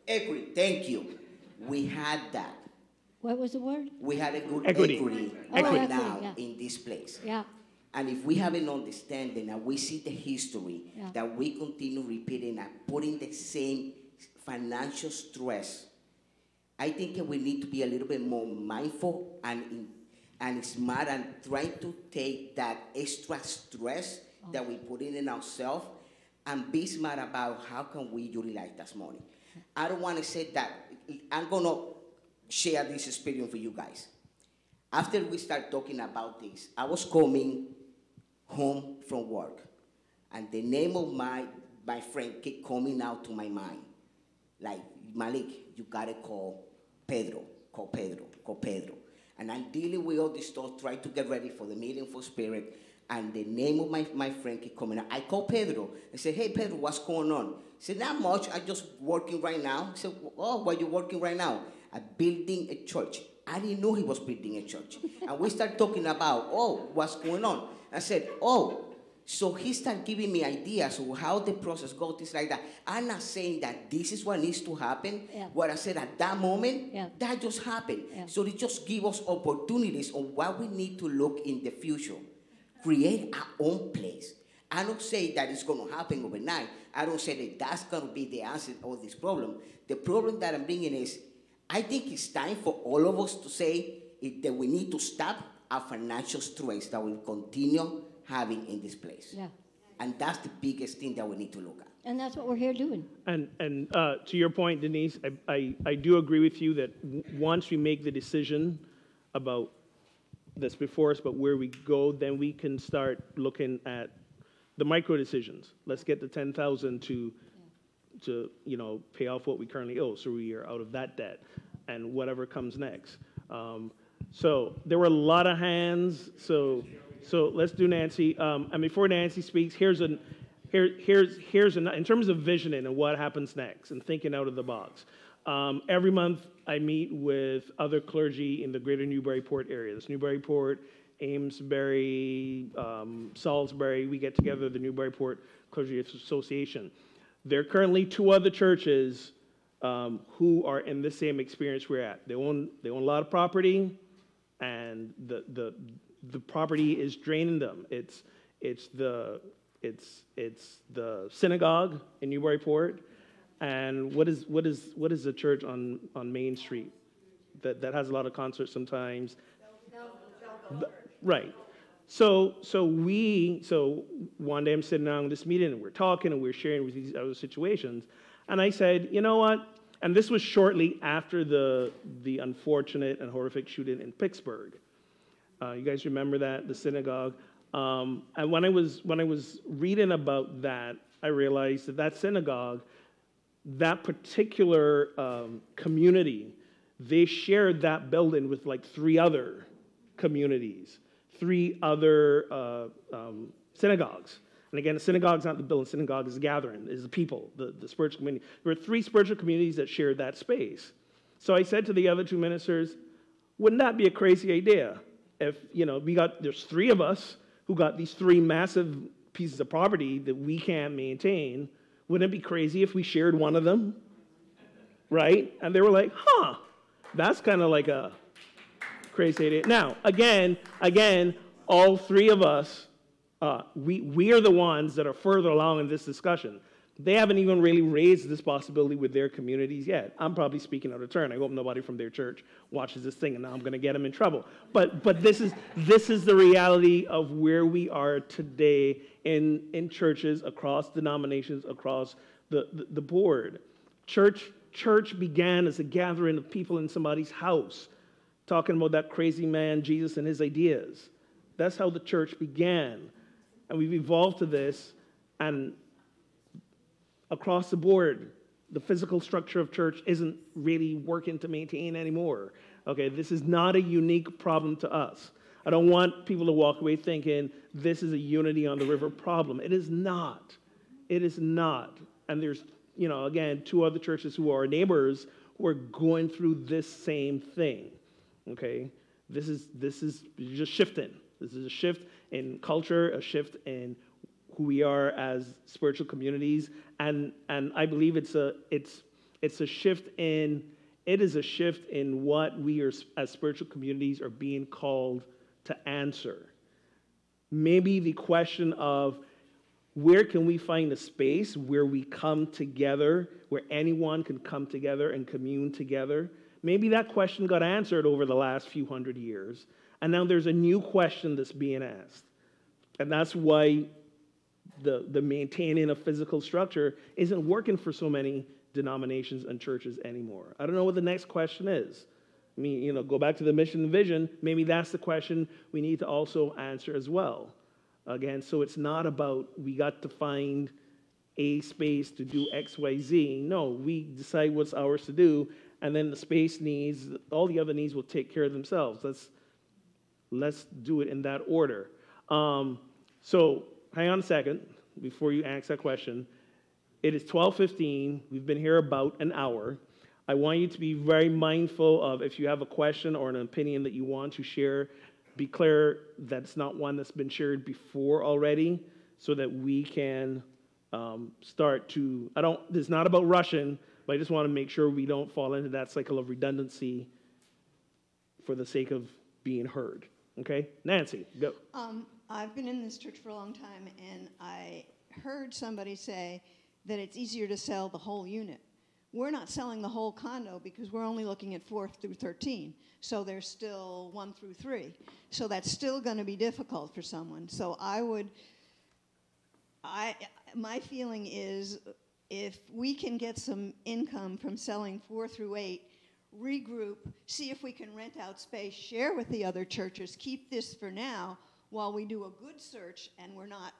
Equity, thank you. We had that. What was the word? We had a good Equity. equity Oh, right equity, now yeah. in this place. Yeah. And if we have an understanding and we see the history Yeah. that we continue repeating and putting the same financial stress, I think that we need to be a little bit more mindful and smart and try to take that extra stress that we put in ourselves and be smart about how can we utilize that money. I don't want to say that. I'm going to share this experience for you guys. After we start talking about this, I was coming home from work, and the name of my friend kept coming out to my mind. Like, Malik, you gotta call Pedro, call Pedro, call Pedro. And I'm dealing with all this stuff, trying to get ready for the meeting for Spirit, and the name of my friend kept coming out. I called Pedro and said, hey, Pedro, what's going on? He said, not much, I'm just working right now. I said, oh, what are you working right now? I'm building a church. I didn't know he was building a church. And we started talking about, oh, what's going on? I said, oh, so he started giving me ideas of how the process goes, things like that. I'm not saying that this is what needs to happen. Yeah. What I said at that moment, Yeah. that just happened. Yeah. So it just gives us opportunities on what we need to look in the future. Create our own place. I don't say that it's going to happen overnight. I don't say that that's going to be the answer to all this problem. The problem that I'm bringing is, I think it's time for all of us to say that we need to stop our financial stress that we continue having in this place. Yeah. And that's the biggest thing that we need to look at. And that's what we're here doing. And to your point, Denise, I do agree with you that once we make the decision about that's before us, but where we go, then we can start looking at the micro decisions. Let's get the 10,000 to pay off what we currently owe, so we are out of that debt, and whatever comes next. So there were a lot of hands. So let's do Nancy. And before Nancy speaks, here's in terms of visioning and what happens next and thinking out of the box. Every month I meet with other clergy in the greater Newburyport area. This Newburyport, Amesbury, Salisbury, we get together, the Newburyport Clergy Association. There are currently 2 other churches who are in the same experience we're at. They own a lot of property, and the property is draining them. It's the synagogue in Newburyport, and what is the church on Main Street that has a lot of concerts sometimes? Right. So one day I'm sitting down in this meeting and we're talking and we're sharing with these other situations, and I said, you know what? And this was shortly after the unfortunate and horrific shooting in Pittsburgh. You guys remember that, the synagogue? And when I was reading about that, I realized that synagogue, that particular community, they shared that building with like 3 other communities, 3 other synagogues. And again, the synagogue is not the building, the synagogue is a gathering, is the people, the spiritual community. There were 3 spiritual communities that shared that space. So I said to the other 2 ministers, wouldn't that be a crazy idea? If, there's 3 of us who got these 3 massive pieces of property that we can't maintain. Wouldn't it be crazy if we shared one of them? Right? And they were like, that's kind of like a crazy idea. Now, again, all three of us, we are the ones that are further along in this discussion. They haven't even really raised this possibility with their communities yet. I'm probably speaking out of turn. I hope nobody from their church watches this thing, and now I'm going to get them in trouble. But this is the reality of where we are today in churches across denominations, across the board. Church began as a gathering of people in somebody's house, talking about that crazy man Jesus and his ideas. That's how the church began, and we've evolved to this, and across the board, the physical structure of church isn't really working to maintain anymore. Okay, this is not a unique problem to us. I don't want people to walk away thinking this is a unity on the river problem. It is not. It is not. And there's, again, two other churches who are our neighbors who are going through this same thing. Okay, this is just shifting. This is a shift in culture, a shift in who we are as spiritual communities, and I believe it's a shift in what we are as spiritual communities are being called to answer. Maybe the question of where can we find a space where we come together, where anyone can come together and commune together. Maybe that question got answered over the last few hundred years, and now there's a new question that's being asked, and that's why the maintaining of physical structure isn't working for so many denominations and churches anymore. I don't know what the next question is. I mean, go back to the mission and vision. Maybe that's the question we need to also answer as well. Again, so it's not about we got to find a space to do X, Y, Z. No, we decide what's ours to do, and then the space needs, all the other needs will take care of themselves. Let's do it in that order. So hang on a second before you ask that question. It is 12:15. We've been here about an hour. I want you to be very mindful of if you have a question or an opinion that you want to share, be clear that it's not one that's been shared before already so that we can start to, it's not about rushing, but I just want to make sure we don't fall into that cycle of redundancy for the sake of being heard. Okay? Nancy, go. I've been in this church for a long time, and I heard somebody say that it's easier to sell the whole unit. We're not selling the whole condo because we're only looking at 4 through 13. So there's still 1 through 3. So that's still going to be difficult for someone. So my feeling is if we can get some income from selling 4 through 8, regroup, see if we can rent out space, share with the other churches, keep this for now, while we do a good search and we're not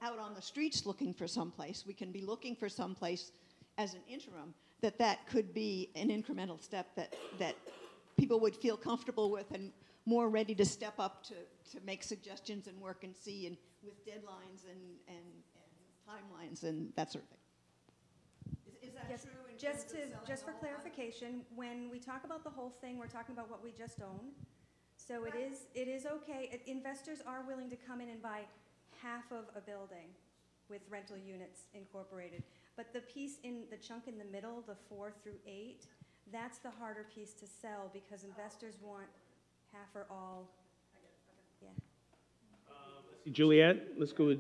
out on the streets looking for someplace. We can be looking for someplace as an interim, that could be an incremental step that people would feel comfortable with and more ready to step up to make suggestions and work and see, and with deadlines and timelines and that sort of thing. Is that Yes, true? Just for clarification, when we talk about the whole thing, we're talking about what we just own. So it is okay. Investors are willing to come in and buy half of a building with rental units incorporated. But the piece in the chunk in the middle, the 4 through 8, that's the harder piece to sell because investors want half or all. Yeah. Juliet, let's go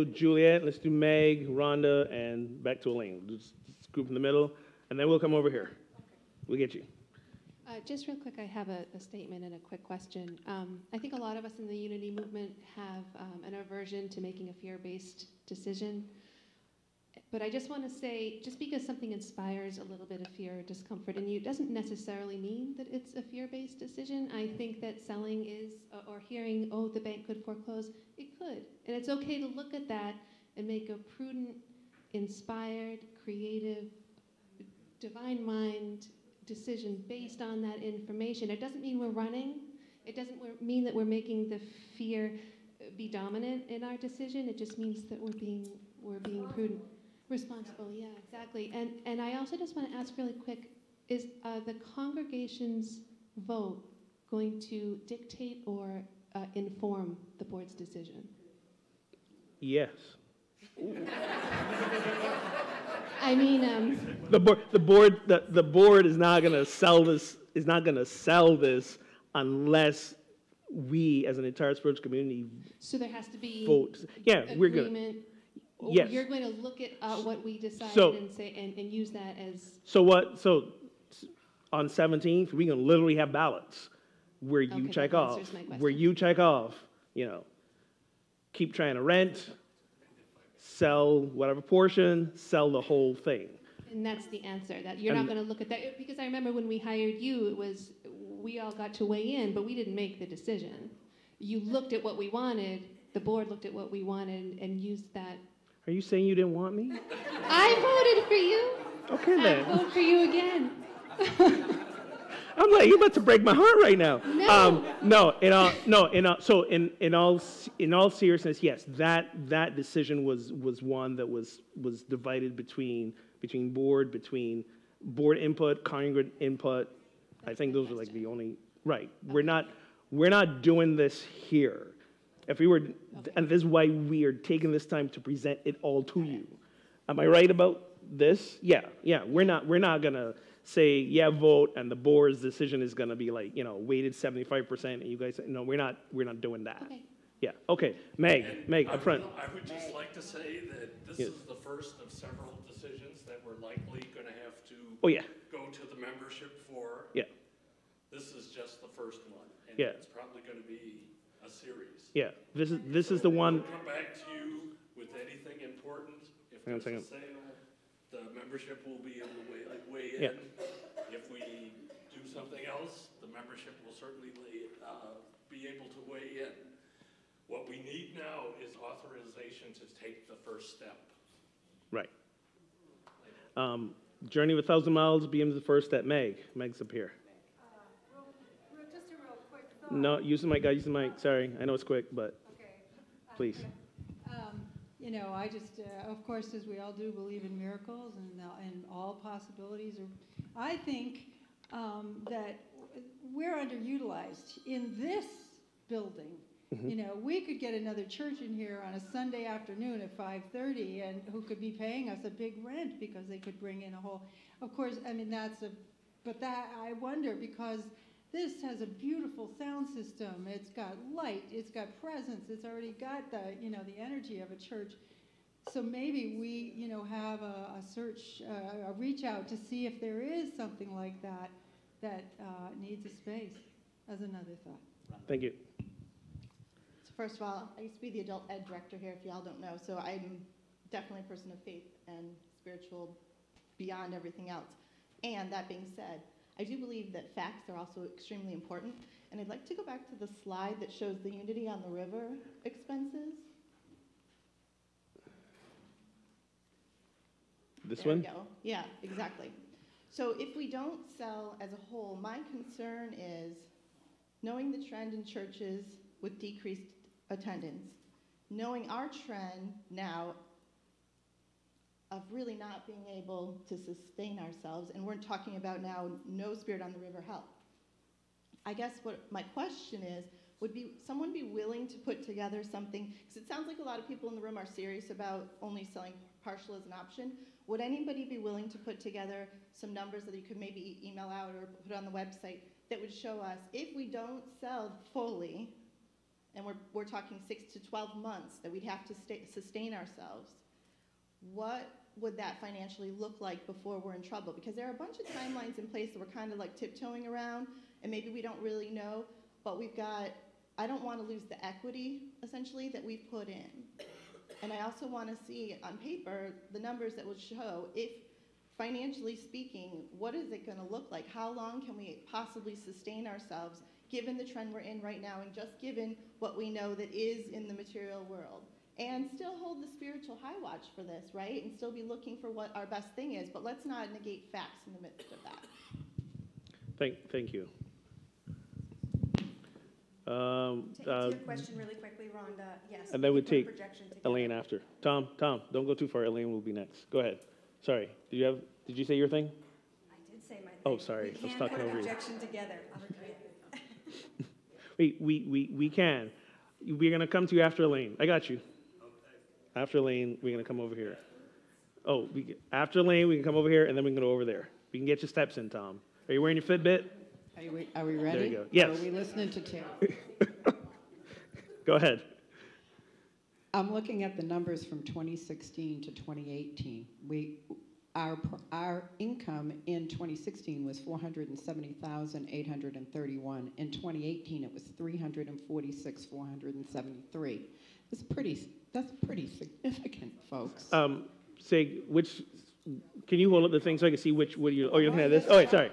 Juliet. Let's do Meg, Rhonda, and back to Elaine. Just group in the middle, and then we'll come over here. We'll get you. Just real quick, I have a statement and a quick question. I think a lot of us in the Unity movement have an aversion to making a fear-based decision. But I just want to say, just because something inspires a little bit of fear or discomfort in you doesn't necessarily mean that it's a fear-based decision. I think that selling is, or hearing, oh, the bank could foreclose, it could. And it's okay to look at that and make a prudent, inspired, creative, divine mind decision based on that information. It doesn't mean we're running. It doesn't mean that we're making the fear be dominant in our decision. It just means that we're being prudent. Responsible, yeah, exactly. And I also just want to ask really quick, is the congregation's vote going to dictate or inform the board's decision? Yes. I mean, the board is not going to sell this. Is not going to sell this unless we as an entire sports community So there has to be vote. Yeah, we're gonna. agreement. Yes. You're going to look at what we decided So- and say and use that as. So what? So on 17th, we're gonna literally have ballots where you Okay, check that off, answers my question. where you check off. You know, keep trying to rent, sell whatever portion, sell the whole thing. And that's the answer, that you're And- not going to look at that, because I remember when we hired you, it was, we all got to weigh in, but we didn't make the decision. You looked at what we wanted, the board looked at what we wanted and used that. Are you saying you didn't want me? I voted for you. Okay then. I vote for you again. I'm like, you're about to break my heart right now. No. In all seriousness, yes, that decision was one that was divided between board input, Congress input. I think those were like the only, right. Okay. We're not doing this here. If we were, and this is why we are taking this time to present it all to you. Am I right about this? Yeah. We're not gonna say, yeah, vote, and the board's decision is gonna be like, weighted 75%, and you guys, no, we're not doing that. Okay. Yeah, okay, Meg, up front. I would just like to say that this Yes. is the first of several decisions that we're likely gonna have to Oh, yeah. go to the membership for. Yeah. This is just the first one, and Yeah. it's probably gonna be a series. Yeah, this is the one. We'll come back to you with anything important. If Hang on a there's a second. sale, the membership will be able to weigh in. Yeah. If we do something else, the membership will certainly be able to weigh in. What we need now is authorization to take the first step. Right. Journey of 1,000 miles begins the first step. Meg's up here. Just a real quick thought. No, use the mic, guys, use the mic. Sorry, I know it's quick, but please. I just, of course, as we all do, believe in miracles and all possibilities. I think that we're underutilized in this building. Mm-hmm. We could get another church in here on a Sunday afternoon at 5:30, and who could be paying us a big rent because they could bring in a whole. Of course, I mean but I wonder because this has a beautiful sound system. It's got light. It's got presence. It's already got the the energy of a church. So maybe we have a search, a reach out to see if there is something like that needs a space. As another thought. Thank you. So first of all, I used to be the adult ed director here, if y'all don't know, so I'm definitely a person of faith and spiritual beyond everything else. And that being said, I do believe that facts are also extremely important. And I'd like to go back to the slide that shows the Unity on the River expenses. This There one? we go. Yeah, exactly. So if we don't sell as a whole, my concern is knowing the trend in churches with decreased attendance, knowing our trend now of really not being able to sustain ourselves, and we're talking about now no Spirit on the River help. I guess what my question is, would someone be willing to put together something, because it sounds like a lot of people in the room are serious about only selling partial as an option. Would anybody be willing to put together some numbers that you could maybe email out or put on the website that would show us if we don't sell fully, and we're talking 6 to 12 months that we'd have to sustain ourselves, what would that financially look like before we're in trouble? Because there are a bunch of timelines in place that we're kind of like tiptoeing around, and maybe we don't really know, but I don't want to lose the equity, essentially, that we've put in. And I also want to see on paper the numbers that would show if, financially speaking, what is it going to look like? How long can we possibly sustain ourselves given the trend we're in right now and just given what we know that is in the material world? And still hold the spiritual high watch for this, right? And still be looking for what our best thing is, but let's not negate facts in the midst of that. Thank you. To answer your question really quickly, Rhonda, yes. And then we put a take projection together. Elaine after. Tom, don't go too far. Elaine will be next. Go ahead. Sorry. Did you say your thing? I did say my thing. Oh, sorry. I was talking over you. We can put a projection together. I'll agree. We can. We're going to come to you after Elaine. I got you. Okay. After Elaine, we're going to come over here. Oh, after Elaine, we can come over here, and then we can go over there. We can get your steps in, Tom. Are you wearing your Fitbit? Are we ready? There you go. Yes. Or are we listening to Terry? Go ahead. I'm looking at the numbers from 2016 to 2018. Our income in 2016 was 470,831. In 2018, it was 346,473. That's pretty significant, folks. Say which. Can you hold up the thing so I can see which? What you? Oh, you're looking at this. Oh, wait, sorry.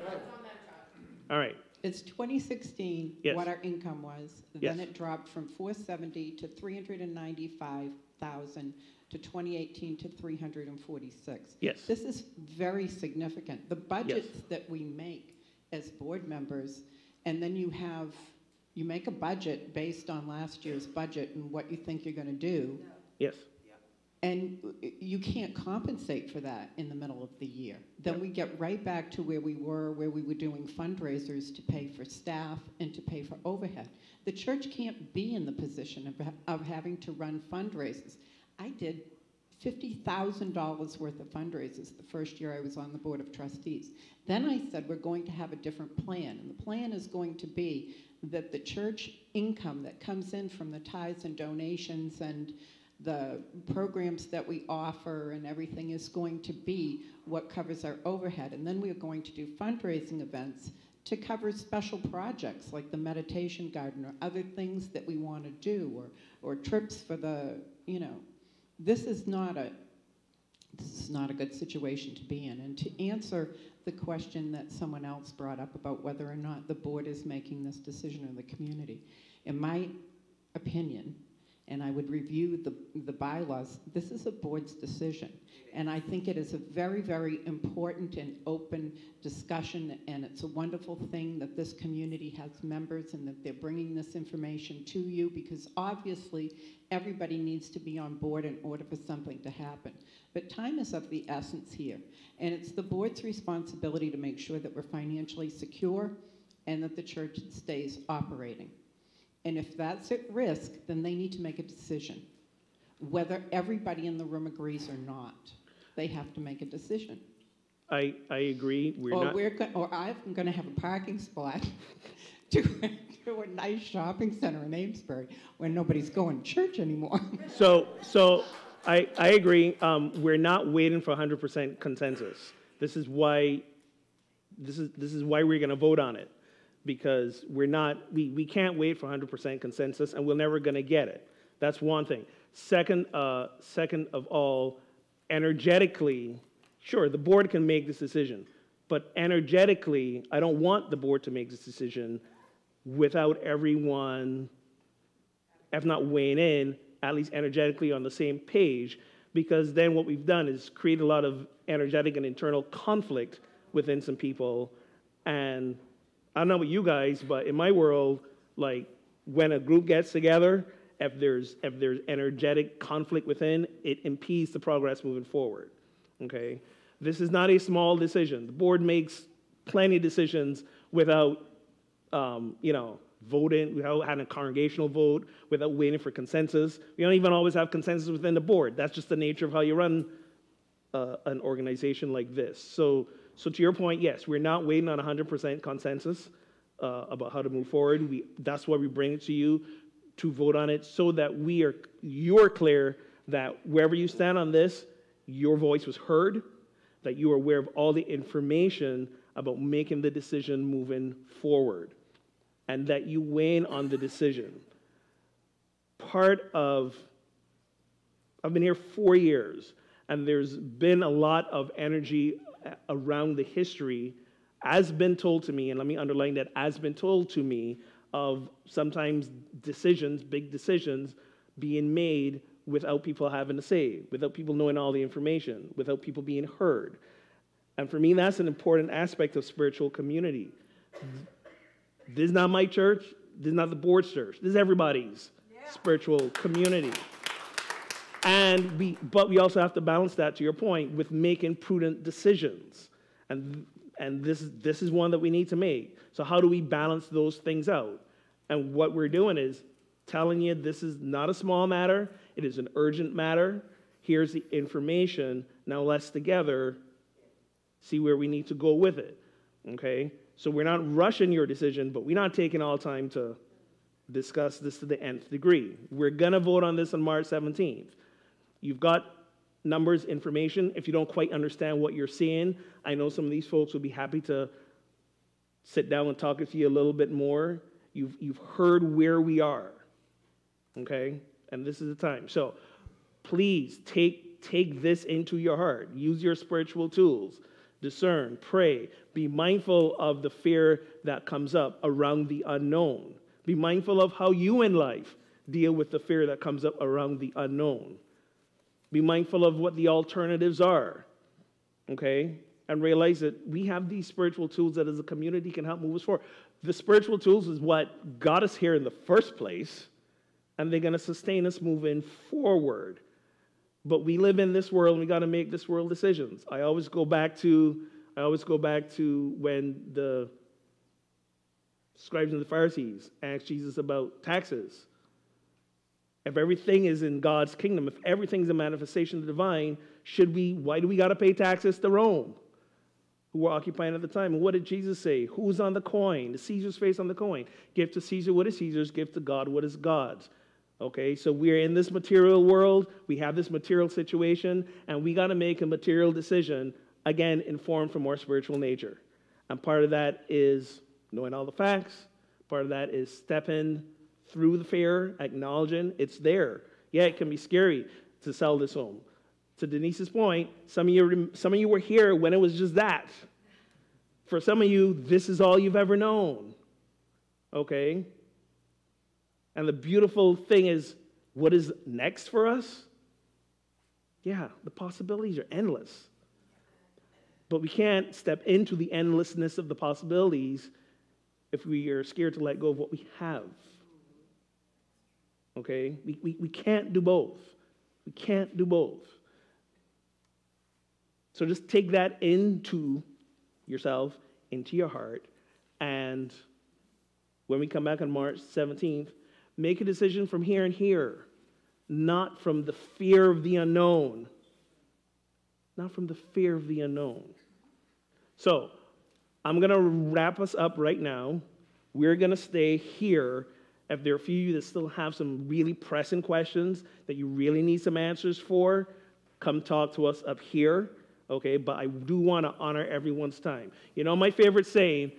All right. It's 2016, Yes. what our income was. Yes. Then it dropped from 470 to 395,000 to 2018 to 346. Yes. This is very significant. The budgets that we make as board members, and then you make a budget based on last year's budget and what you think you're going to do. Yes. And you can't compensate for that in the middle of the year. Then we get right back to where we were doing fundraisers to pay for staff and to pay for overhead. The church can't be in the position of having to run fundraisers. I did $50,000 worth of fundraisers the first year I was on the Board of Trustees. Then I said, we're going to have a different plan. And the plan is going to be that the church income that comes in from the tithes and donations and the programs that we offer and everything is going to be what covers our overhead. And then we are going to do fundraising events to cover special projects like the meditation garden or other things that we want to do, or trips for the, this is not a good situation to be in. And to answer the question that someone else brought up about whether or not the board is making this decision or the community, in my opinion, and I would review the bylaws, this is a board's decision. And I think it is a very, very important and open discussion, and it's a wonderful thing that this community has members and that they're bringing this information to you, because obviously everybody needs to be on board in order for something to happen. But time is of the essence here, and it's the board's responsibility to make sure that we're financially secure and that the church stays operating. And if that's at risk, then they need to make a decision. Whether everybody in the room agrees or not, they have to make a decision. I agree. I'm going to have a parking spot to a nice shopping center in Amesbury where nobody's going to church anymore. So I agree. We're not waiting for 100% consensus. This is why we're going to vote on it. Because we can't wait for 100% consensus, and we're never going to get it. That's one thing. Second of all, energetically, sure, the board can make this decision, but energetically, I don't want the board to make this decision without everyone, if not weighing in, at least energetically on the same page, because then what we've done is create a lot of energetic and internal conflict within some people, and I don't know about you guys, but in my world, like when a group gets together, if there's energetic conflict within, it impedes the progress moving forward. Okay, this is not a small decision. The board makes plenty of decisions without, voting, without having a congregational vote, without waiting for consensus. We don't even always have consensus within the board. That's just the nature of how you run an organization like this. So to your point, yes, we're not waiting on 100% consensus about how to move forward. That's why we bring it to you to vote on it, so that you're clear that wherever you stand on this, your voice was heard, that you are aware of all the information about making the decision moving forward, and that you weigh in on the decision. I've been here 4 years, and there's been a lot of energy around the history, as been told to me, and let me underline that, as been told to me, of sometimes decisions, big decisions, being made without people having a say, without people knowing all the information, without people being heard. And for me, that's an important aspect of spiritual community. This is not my church. This is not the board's church. This is everybody's spiritual community. But we also have to balance that, to your point, with making prudent decisions. And this is one that we need to make. So how do we balance those things out? And what we're doing is telling you this is not a small matter. It is an urgent matter. Here's the information. Now let's together see where we need to go with it. Okay? So we're not rushing your decision, but we're not taking all time to discuss this to the nth degree. We're going to vote on this on March 17th. You've got numbers, information. If you don't quite understand what you're seeing, I know some of these folks will be happy to sit down and talk with you a little bit more. You've heard where we are, okay? And this is the time. So please take this into your heart. Use your spiritual tools. Discern, pray. Be mindful of the fear that comes up around the unknown. Be mindful of how you in life deal with the fear that comes up around the unknown. Be mindful of what the alternatives are, okay? And realize that we have these spiritual tools that as a community can help move us forward. The spiritual tools is what got us here in the first place, and they're going to sustain us moving forward. But we live in this world, and we got to make this world decisions. I always go back to when the scribes and the Pharisees asked Jesus about taxes. If everything is in God's kingdom, if everything's a manifestation of the divine, why do we got to pay taxes to Rome, who were occupying at the time? And what did Jesus say? Who's on the coin? The Caesar's face on the coin. Give to Caesar what is Caesar's, give to God what is God's. Okay, so we're in this material world, we have this material situation, and we got to make a material decision, again, informed from our spiritual nature. And part of that is knowing all the facts. Part of that is stepping through the fear, acknowledging it's there. Yeah, it can be scary to sell this home. To Denise's point, some of you were here when it was just that. For some of you, this is all you've ever known. Okay? And the beautiful thing is, what is next for us? Yeah, the possibilities are endless. But we can't step into the endlessness of the possibilities if we are scared to let go of what we have. Okay? We can't do both. We can't do both. So just take that into yourself, into your heart, and when we come back on March 17th, make a decision from here and here, not from the fear of the unknown. Not from the fear of the unknown. So, I'm going to wrap us up right now. We're going to stay here. If there are a few of you that still have some really pressing questions that you really need some answers for, come talk to us up here, okay? But I do want to honor everyone's time. You know my favorite saying,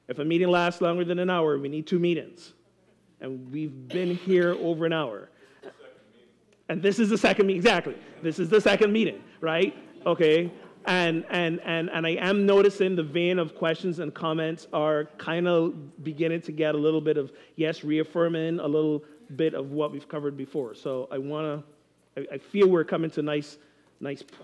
if a meeting lasts longer than an hour, we need 2 meetings. And we've been here over an hour. And this is the second meeting, exactly. This is the second meeting, right? Okay. And I am noticing the vein of questions and comments are kind of beginning to get a little bit of, yes, reaffirming a little bit of what we've covered before. So I feel we're coming to a nice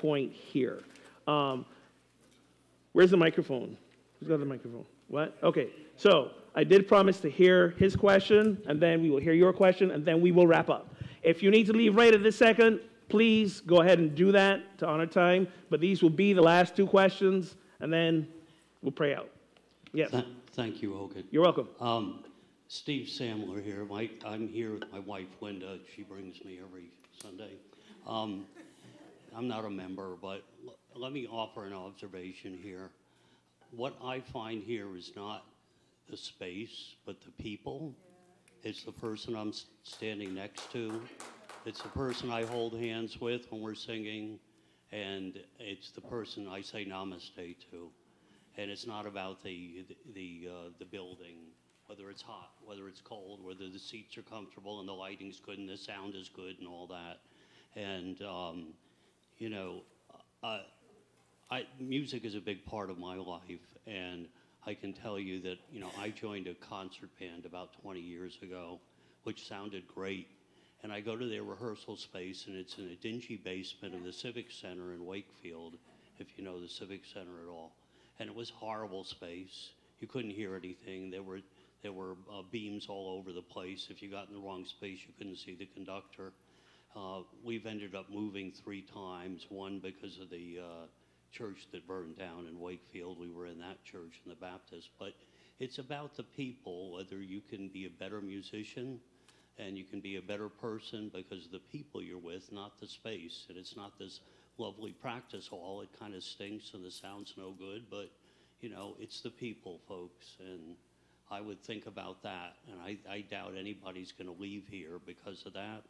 point here. Where's the microphone? Who's got the microphone? What? Okay. So I did promise to hear his question, and then we will hear your question, and then we will wrap up. If you need to leave right at this second, please go ahead and do that to honor time. But these will be the last 2 questions, and then we'll pray out. Yes. Thank you, Hogan. You're welcome. Steve Samler here. I'm here with my wife, Linda. She brings me every Sunday. I'm not a member, but let me offer an observation here. What I find here is not the space, but the people. It's the person I'm standing next to. It's the person I hold hands with when we're singing, and it's the person I say namaste to. And it's not about the building, whether it's hot, whether it's cold, whether the seats are comfortable and the lighting's good and the sound is good and all that. And music is a big part of my life, and I can tell you that, I joined a concert band about 20 years ago, which sounded great. And I go to their rehearsal space, and it's in a dingy basement of the Civic Center in Wakefield, if you know the Civic Center at all. And it was horrible space. You couldn't hear anything. There were beams all over the place. If you got in the wrong space, you couldn't see the conductor. We've ended up moving 3 times, one because of the church that burned down in Wakefield. We were in that church, in the Baptist. But it's about the people, whether you can be a better musician and you can be a better person because of the people you're with, not the space. And it's not this lovely practice hall. It kind of stinks and the sound's no good, but, it's the people, folks. And I would think about that, and I doubt anybody's going to leave here because of that.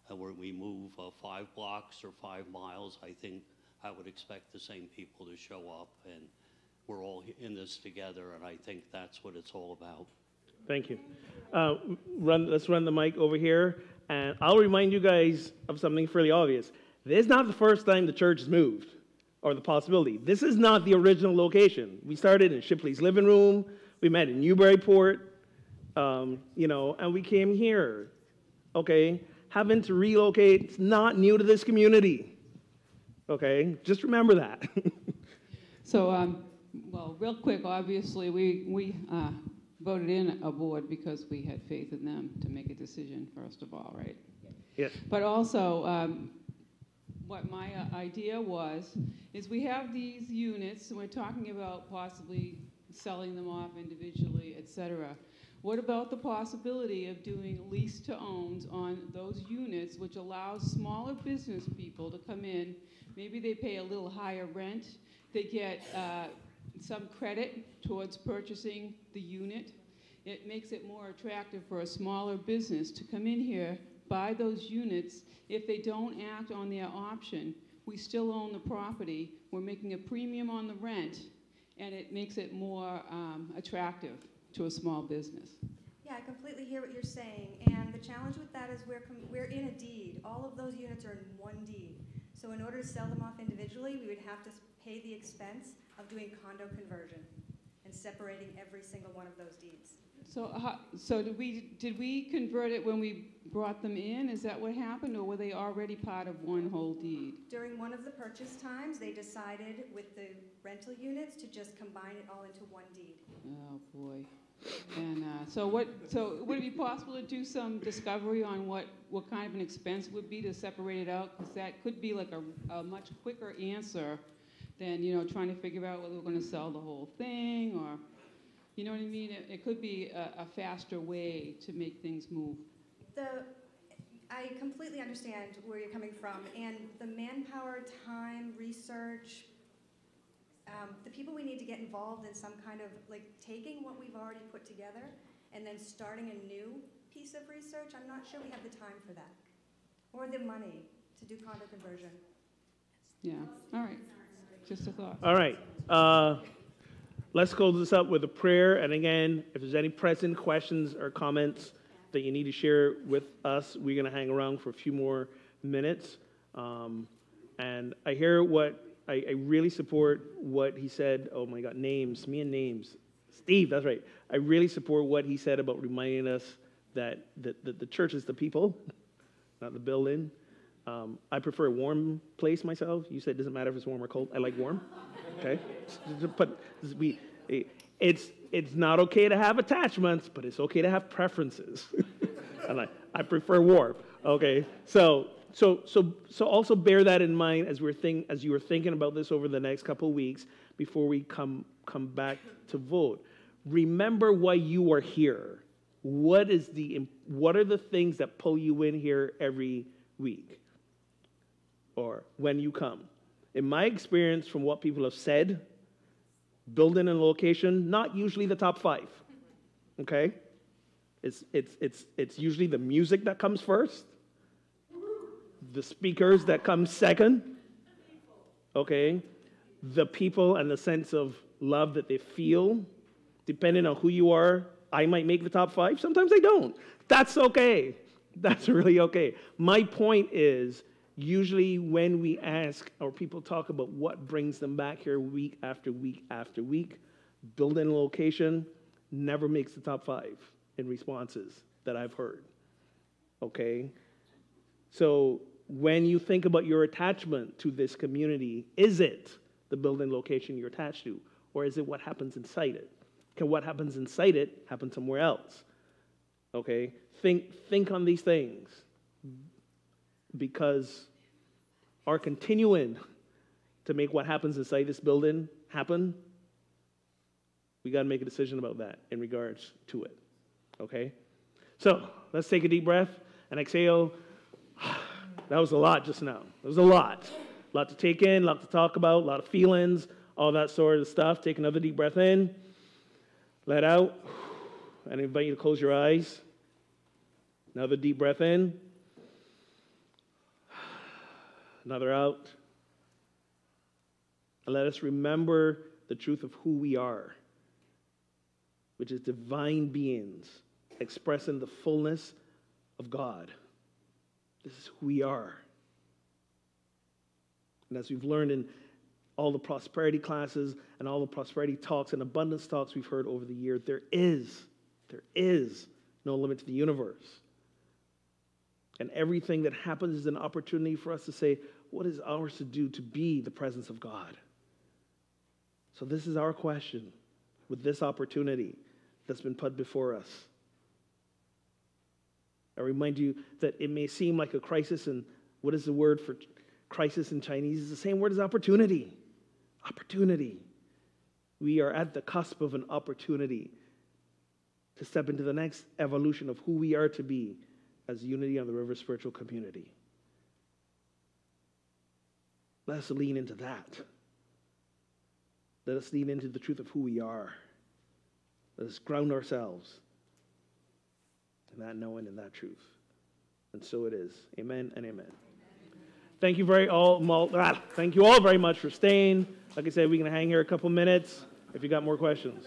When we move 5 blocks or 5 miles, I think I would expect the same people to show up, and we're all in this together, and I think that's what it's all about. Thank you. Let's run the mic over here, and I'll remind you guys of something fairly obvious. This is not the first time the church has moved, or the possibility. This is not the original location. We started in Shipley's living room. We met in Newburyport, you know, and we came here, okay? Having to relocate, it's not new to this community, okay? Just remember that. So, well, real quick, obviously, we voted in a board because we had faith in them to make a decision, first of all, right? Yes. But also, what my idea was, is we have these units, and we're talking about possibly selling them off individually, et cetera. What about the possibility of doing lease to owns on those units, which allows smaller business people to come in? Maybe they pay a little higher rent. They get some credit towards purchasing the unit. It makes it more attractive for a smaller business to come in here, buy those units. If they don't act on their option, we still own the property. We're making a premium on the rent, and it makes it more attractive to a small business. Yeah, I completely hear what you're saying, and the challenge with that is we're in a deed. All of those units are in one deed. So in order to sell them off individually, we would have to pay the expense of doing condo conversion and separating every single one of those deeds. So did we convert it when we brought them in? Is that what happened, or were they already part of one whole deed? During one of the purchase times, they decided with the rental units to just combine it all into one deed. Oh boy. And so would it be possible to do some discovery on what kind of an expense it would be to separate it out? Because that could be like a much quicker answer than, you know, trying to figure out whether we're going to sell the whole thing, or, you know what I mean? It could be a faster way to make things move. I completely understand where you're coming from, and the manpower, time, research, the people we need to get involved in some kind of, like, taking what we've already put together and then starting a new piece of research, I'm not sure we have the time for that, or the money to do condo conversion. Yeah, all right, just a thought. All right, let's close this up with a prayer, and again, if there's any present questions or comments that you need to share with us, we're going to hang around for a few more minutes. And I hear what, I really support what he said. Oh my God, names, me and names. Steve, that's right. I really support what he said about reminding us that the church is the people, not the building. I prefer a warm place myself. You said it doesn't matter if it's warm or cold. I like warm, okay? But it's not okay to have attachments, but it's okay to have preferences. And I prefer warm, okay? So also bear that in mind as you were thinking about this over the next couple of weeks before we come back to vote. Remember why you are here. What are the things that pull you in here every week or when you come? In my experience, from what people have said, building and location, not usually the top 5. Okay? It's usually the music that comes first, the speakers that come second, okay? The people and the sense of love that they feel, depending on who you are. I might make the top 5, sometimes I don't. That's okay. That's really okay. My point is, usually when we ask or people talk about what brings them back here week after week after week, building a location never makes the top 5 in responses that I've heard, okay? So when you think about your attachment to this community, is it the building location you're attached to, or is it what happens inside it? Can what happens inside it happen somewhere else? Okay, think on these things, because our continuing to make what happens inside this building happen, we got to make a decision about that in regards to it. Okay, so let's take a deep breath and exhale. That was a lot just now. It was a lot to take in, a lot to talk about, a lot of feelings, all that sort of stuff. Take another deep breath in, let out. And I invite you to close your eyes. Another deep breath in. Another out. And let us remember the truth of who we are, which is divine beings expressing the fullness of God. This is who we are. And as we've learned in all the prosperity classes and all the prosperity talks and abundance talks we've heard over the year, there is no limit to the universe. And everything that happens is an opportunity for us to say, what is ours to do to be the presence of God? So this is our question with this opportunity that's been put before us. I remind you that it may seem like a crisis, and what is the word for crisis in Chinese? It's the same word as opportunity. Opportunity. We are at the cusp of an opportunity to step into the next evolution of who we are to be as Unity on the River Spiritual Community. Let us lean into that. Let us lean into the truth of who we are. Let us ground ourselves in that knowing and that truth. And so it is. Amen and amen. Thank you all very much for staying. Like I said, we can hang here a couple minutes if you got more questions.